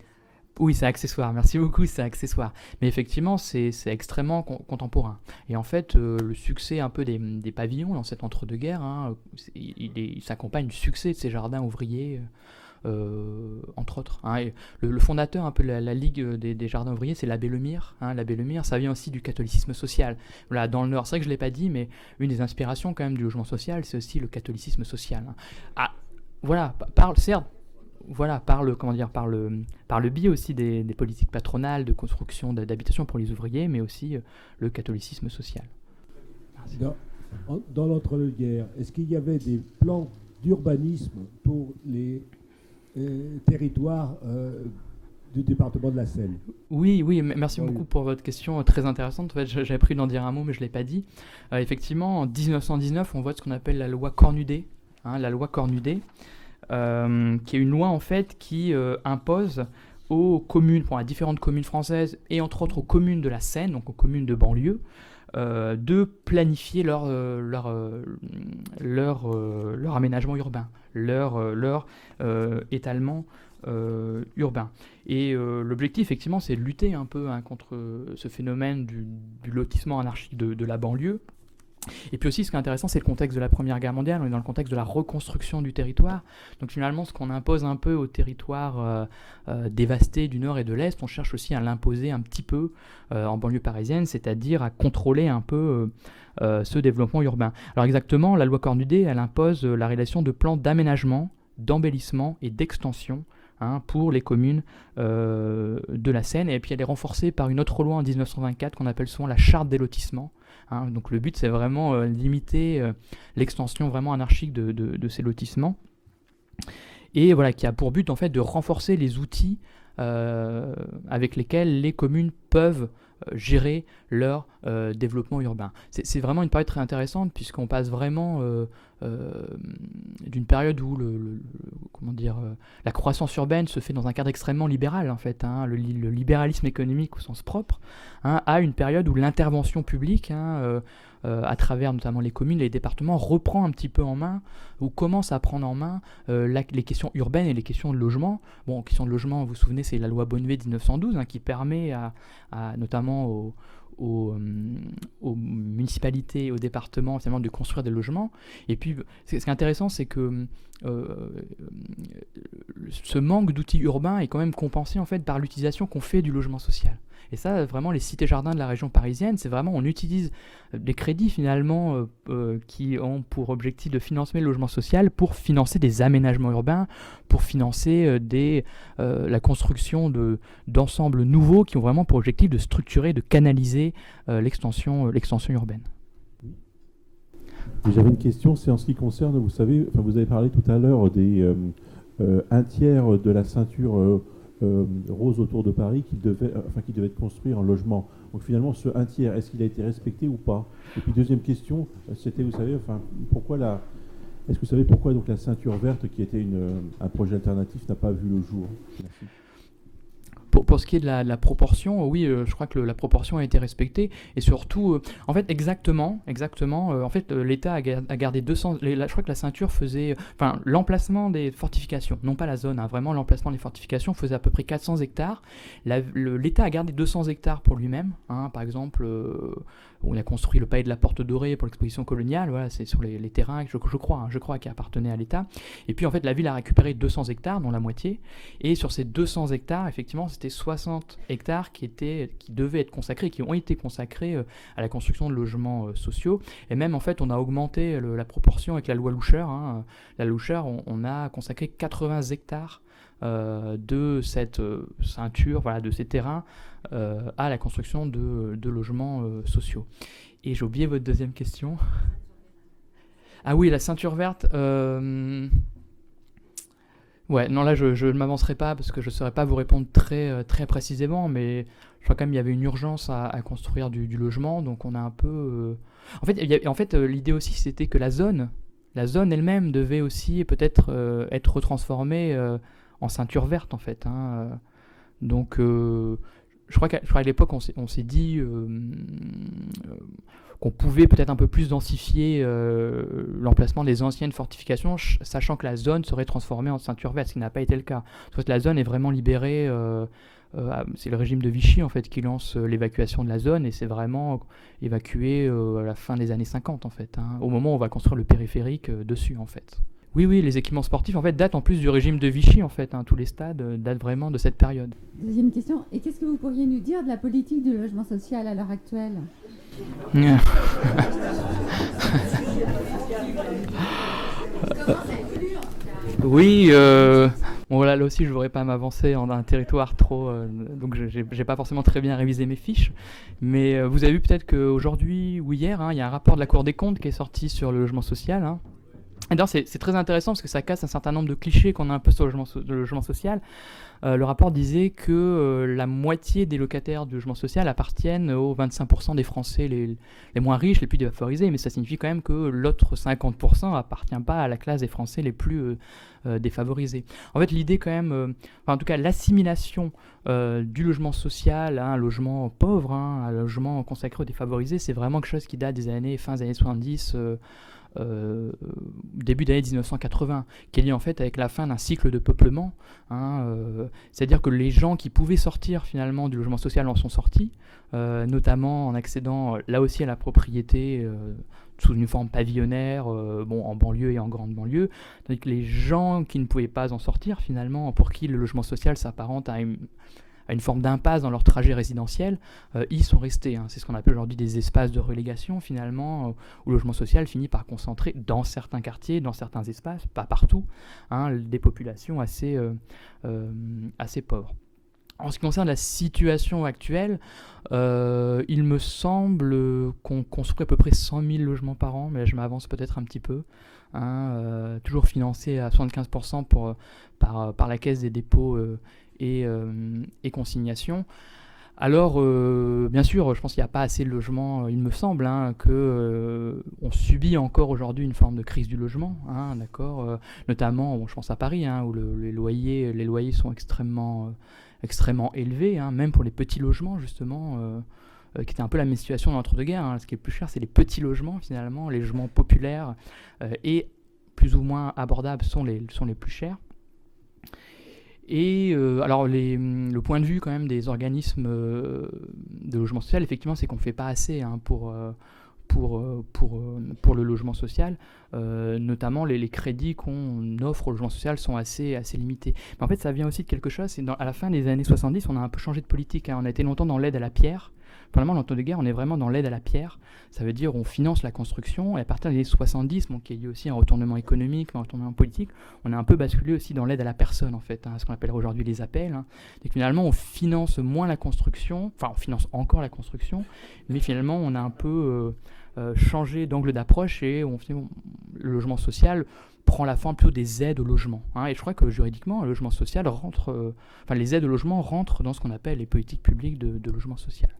oui, c'est accessoire. Merci beaucoup, c'est accessoire. Mais effectivement, c'est extrêmement contemporain. Et en fait, le succès un peu des pavillons dans cet entre-deux-guerres, il s'accompagne du succès de ces jardins ouvriers, entre autres. Et le fondateur un peu de la Ligue des jardins ouvriers, c'est l'abbé Lemire. L'abbé Lemire, ça vient aussi du catholicisme social. Voilà, dans le Nord, c'est vrai que je ne l'ai pas dit, mais une des inspirations quand même du logement social, c'est aussi le catholicisme social. Voilà, certes, voilà, par le biais aussi des politiques patronales de construction d'habitations pour les ouvriers, mais aussi le catholicisme social. Merci. Dans l'entre-deux-guerres, est-ce qu'il y avait des plans d'urbanisme pour les territoires du département de la Seine ? Oui, merci beaucoup pour votre question très intéressante. En fait, j'avais prévu d'en dire un mot, mais je ne l'ai pas dit. Effectivement, en 1919, on vote ce qu'on appelle la loi Cornudet, la loi Cornudet, qui est une loi en fait qui impose aux communes, à différentes communes françaises et entre autres aux communes de la Seine, donc aux communes de banlieue, de planifier leur aménagement urbain, leur étalement urbain. Et l'objectif, effectivement, c'est de lutter un peu contre ce phénomène du lotissement anarchique de la banlieue. Et puis aussi, ce qui est intéressant, c'est le contexte de la Première Guerre mondiale. On est dans le contexte de la reconstruction du territoire. Donc finalement, ce qu'on impose un peu au territoire dévasté du Nord et de l'Est, on cherche aussi à l'imposer un petit peu en banlieue parisienne, c'est-à-dire à contrôler un peu ce développement urbain. Alors exactement, la loi Cornudet, elle impose la réalisation de plans d'aménagement, d'embellissement et d'extension pour les communes de la Seine. Et puis elle est renforcée par une autre loi en 1924 qu'on appelle souvent la charte des lotissements. Donc le but, c'est vraiment limiter l'extension vraiment anarchique de ces lotissements. Et voilà, qui a pour but en fait de renforcer les outils avec lesquels les communes peuvent gérer leur développement urbain. C'est vraiment une période très intéressante puisqu'on passe vraiment d'une période où la croissance urbaine se fait dans un cadre extrêmement libéral en fait, le libéralisme économique au sens propre, à une période où l'intervention publique, à travers notamment les communes, les départements, reprend un petit peu en main, ou commence à prendre en main les questions urbaines et les questions de logement. Bon, questions de logement, vous vous souvenez, c'est la loi Bonnevet de 1912 qui permet notamment aux municipalités, aux départements, finalement, de construire des logements. Et puis, ce qui est intéressant, c'est que ce manque d'outils urbains est quand même compensé en fait par l'utilisation qu'on fait du logement social. Et ça, vraiment, les cités-jardins de la région parisienne, c'est vraiment, on utilise des crédits finalement qui ont pour objectif de financer le logement social pour financer des aménagements urbains, pour financer la construction d'ensembles nouveaux qui ont vraiment pour objectif de structurer, de canaliser l'extension urbaine. J'avais une question, c'est en ce qui concerne, vous savez, vous avez parlé tout à l'heure des un tiers de la ceinture rose autour de Paris qui devait être construit en logement. Donc finalement, ce un tiers, est-ce qu'il a été respecté ou pas? Et puis deuxième question, c'était, vous savez, est-ce que vous savez pourquoi donc la ceinture verte, qui était un projet alternatif, n'a pas vu le jour? Merci. Pour ce qui est de la proportion, oui, je crois que la proportion a été respectée. Et surtout, en fait, exactement, l'État a gardé 200... je crois que la ceinture faisait... l'emplacement des fortifications, non pas la zone, vraiment l'emplacement des fortifications faisait à peu près 400 hectares. L'État a gardé 200 hectares pour lui-même. Par exemple, on a construit le palais de la Porte Dorée pour l'exposition coloniale. Voilà, c'est sur les terrains, je crois, qui appartenaient à l'État. Et puis, en fait, la ville a récupéré 200 hectares, dont la moitié. Et sur ces 200 hectares, effectivement, c'était 60 hectares qui devaient être consacrés, qui ont été consacrés à la construction de logements sociaux. Et même, en fait, on a augmenté la proportion avec la loi Loucheur. La Loucheur, on a consacré 80 hectares de cette ceinture, de ces terrains, à la construction de logements sociaux. Et j'ai oublié votre deuxième question. Ah oui, la ceinture verte... Ouais, non, là, je ne m'avancerai pas parce que je ne saurais pas vous répondre très, très précisément, mais je crois quand même qu'il y avait une urgence à construire du logement, donc on a un peu... En fait, l'idée aussi, c'était que la zone elle-même devait aussi peut-être être retransformée en ceinture verte, en fait. Donc, je crois qu'à l'époque, on s'est dit qu'on pouvait peut-être un peu plus densifier l'emplacement des anciennes fortifications, sachant que la zone serait transformée en ceinture verte, ce qui n'a pas été le cas. Soit la zone est vraiment libérée, c'est le régime de Vichy en fait qui lance l'évacuation de la zone, et c'est vraiment évacué à la fin des années 50 en fait, au moment où on va construire le périphérique dessus en fait. Oui, les équipements sportifs en fait datent en plus du régime de Vichy en fait, tous les stades datent vraiment de cette période. Deuxième question, et qu'est-ce que vous pourriez nous dire de la politique du logement social à l'heure actuelle? Oui, bon là aussi je ne voudrais pas m'avancer dans un territoire trop, donc j'ai pas forcément très bien révisé mes fiches, mais vous avez vu peut-être qu'aujourd'hui ou hier, il y a un rapport de la Cour des comptes qui est sorti sur le logement social, Et d'ailleurs, c'est très intéressant parce que ça casse un certain nombre de clichés qu'on a un peu sur le logement social. Le rapport disait que la moitié des locataires du logement social appartiennent aux 25% des Français les moins riches, les plus défavorisés, mais ça signifie quand même que l'autre 50% appartient pas à la classe des Français les plus défavorisés. En fait, l'idée quand même, en tout cas l'assimilation du logement social à un logement pauvre, un logement consacré aux défavorisés, c'est vraiment quelque chose qui date des fin des années 70, début des années 1980, qui est lié en fait avec la fin d'un cycle de peuplement. C'est-à-dire que les gens qui pouvaient sortir finalement du logement social en sont sortis, notamment en accédant là aussi à la propriété sous une forme pavillonnaire, en banlieue et en grande banlieue, tandis que les gens qui ne pouvaient pas en sortir finalement, pour qui le logement social s'apparente à une forme d'impasse dans leur trajet résidentiel, ils sont restés. C'est ce qu'on appelle aujourd'hui des espaces de relégation, finalement, où le logement social finit par concentrer dans certains quartiers, dans certains espaces, pas partout, des populations assez pauvres. En ce qui concerne la situation actuelle, il me semble qu'on construit à peu près 100 000 logements par an, mais là je m'avance peut-être un petit peu. Toujours financé à 75% par la Caisse des dépôts et consignation. Alors, bien sûr, je pense qu'il n'y a pas assez de logements. Il me semble qu'on subit encore aujourd'hui une forme de crise du logement, d'accord. Notamment, je pense à Paris, où les loyers sont extrêmement élevés, même pour les petits logements, justement, qui était un peu la même situation dans l'entre-deux-guerres. Ce qui est le plus cher, c'est les petits logements, finalement. Les logements populaires et plus ou moins abordables sont les plus chers. Et alors le point de vue quand même des organismes de logement social, effectivement, c'est qu'on ne fait pas assez pour le logement social. Notamment les crédits qu'on offre au logement social sont assez limités. Mais en fait, ça vient aussi de quelque chose. À la fin des années 70, on a un peu changé de politique. On a été longtemps dans l'aide à la pierre. Finalement, l'entre-deux-guerres, on est vraiment dans l'aide à la pierre. Ça veut dire on finance la construction. Et à partir des années 70, qui est lié aussi à un retournement économique, un retournement politique, on a un peu basculé aussi dans l'aide à la personne, en fait, ce qu'on appelle aujourd'hui les appels. Et finalement, on finance moins la construction. Enfin, on finance encore la construction, mais finalement, on a un peu changé d'angle d'approche et le logement social prend la forme plutôt des aides au logement. Et je crois que juridiquement, le logement social les aides au logement rentrent dans ce qu'on appelle les politiques publiques de logement social.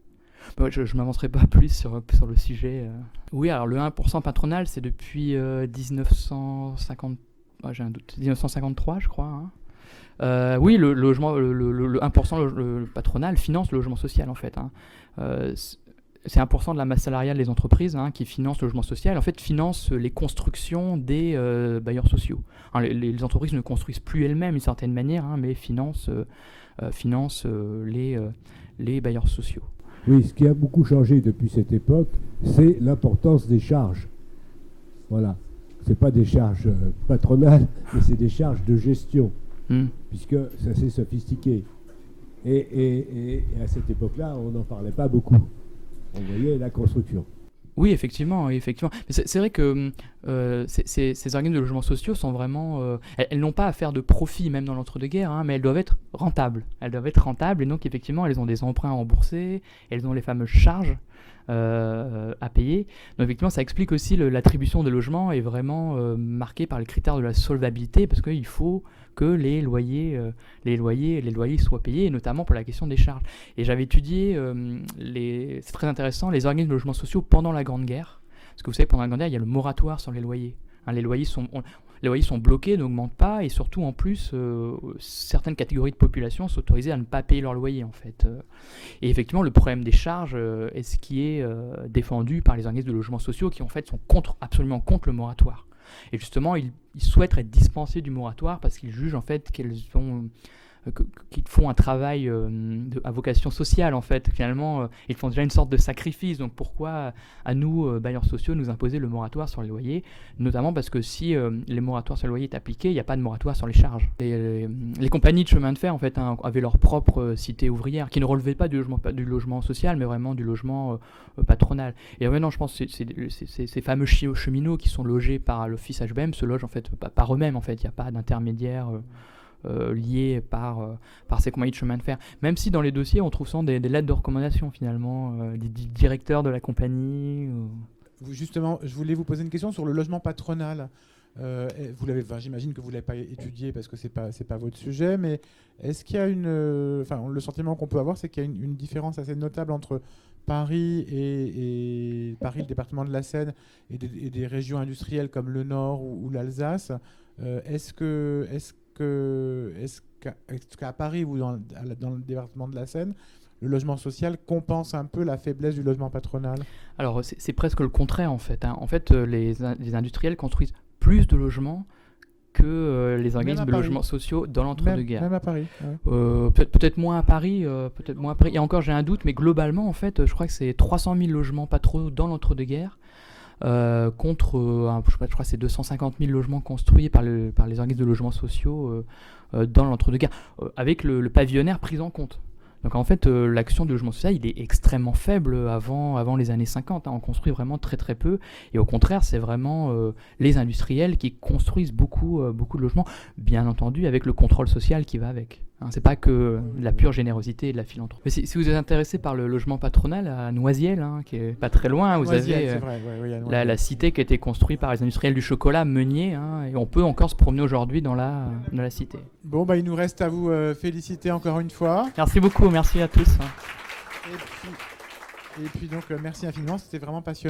Je ne m'avancerai pas plus sur le sujet. Oui, alors le 1% patronal, c'est depuis 1953, je crois. Oui, le 1% patronal finance le logement social, en fait. C'est 1% de la masse salariale des entreprises qui finance le logement social, en fait, finance les constructions des bailleurs sociaux. Les entreprises ne construisent plus elles-mêmes d'une certaine manière, mais financent les bailleurs sociaux. Oui, ce qui a beaucoup changé depuis cette époque, c'est l'importance des charges. Voilà. Ce n'est pas des charges patronales, mais c'est des charges de gestion, puisque ça s'est sophistiqué. Et à cette époque-là, on n'en parlait pas beaucoup. On voyait la construction. Oui, effectivement. Mais c'est vrai que ces organismes de logements sociaux sont vraiment... elles n'ont pas à faire de profit, même dans l'entre-deux-guerres, mais elles doivent être rentables. Et donc, effectivement, elles ont des emprunts à rembourser, elles ont les fameuses charges à payer. Donc, effectivement, ça explique aussi l'attribution de logements est vraiment marquée par les critères de la solvabilité, parce qu'il faut que les loyers soient payés, et notamment pour la question des charges. Et j'avais étudié, c'est très intéressant, les organismes de logements sociaux pendant la Grande Guerre. Parce que vous savez, pendant la Grande Guerre, il y a le moratoire sur les loyers. Les loyers sont bloqués, n'augmentent pas, et surtout, en plus, certaines catégories de population sont autorisées à ne pas payer leur loyer, en fait. Et effectivement, le problème des charges est ce qui est défendu par les organismes de logements sociaux qui, en fait, sont absolument contre le moratoire. Et justement, ils souhaitent être dispensés du moratoire parce qu'ils jugent, en fait, qu'ils font un travail à vocation sociale, en fait. Finalement, ils font déjà une sorte de sacrifice. Donc pourquoi, à nous, bailleurs sociaux, nous imposer le moratoire sur les loyers, notamment parce que si les moratoires sur les loyers est appliqué, il n'y a pas de moratoire sur les charges. Et, les compagnies de chemin de fer, en fait, avaient leur propre cité ouvrière, qui ne relevait pas du logement social, mais vraiment du logement patronal. Et maintenant, je pense que ces fameux cheminots qui sont logés par l'office HBM se logent en fait par eux-mêmes. En fait, il n'y a pas d'intermédiaire liés par ces compagnies de chemin de fer. Même si dans les dossiers, on trouve souvent des lettres de recommandation, finalement, des directeurs de la compagnie. Justement, je voulais vous poser une question sur le logement patronal. J'imagine que vous ne l'avez pas étudié parce que c'est pas votre sujet, mais est-ce qu'il y a le sentiment qu'on peut avoir, c'est qu'il y a une différence assez notable entre Paris et Paris, le département de la Seine, et des régions industrielles comme le Nord ou l'Alsace. Est-ce qu'à Paris ou dans le département de la Seine, le logement social compense un peu la faiblesse du logement patronal? Alors, c'est presque le contraire, en fait. En fait, les industriels construisent plus de logements que les organismes de logements sociaux dans l'entre-deux-guerres. Même à Paris. Ouais. Peut-être moins à Paris. Et encore, j'ai un doute, mais globalement, en fait, je crois que c'est 300 000 logements patronaux dans l'entre-deux-guerres. Contre, je crois que c'est 250 000 logements construits par les organismes de logements sociaux dans l'entre-deux-guerres, avec le pavillonnaire pris en compte. Donc en fait, l'action du logement social, il est extrêmement faible avant les années 50. On construit vraiment très très peu. Et au contraire, c'est vraiment les industriels qui construisent beaucoup de logements, bien entendu avec le contrôle social qui va avec. C'est pas que de la pure générosité et de la philanthropie. Mais si vous êtes intéressé par le logement patronal à Noisiel, qui est pas très loin, vous avez la cité qui a été construite par les industriels du chocolat, Meunier, et on peut encore se promener aujourd'hui dans la cité. Bon, il nous reste à vous féliciter encore une fois. Merci beaucoup, merci à tous. Et puis donc, merci infiniment, c'était vraiment passionnant.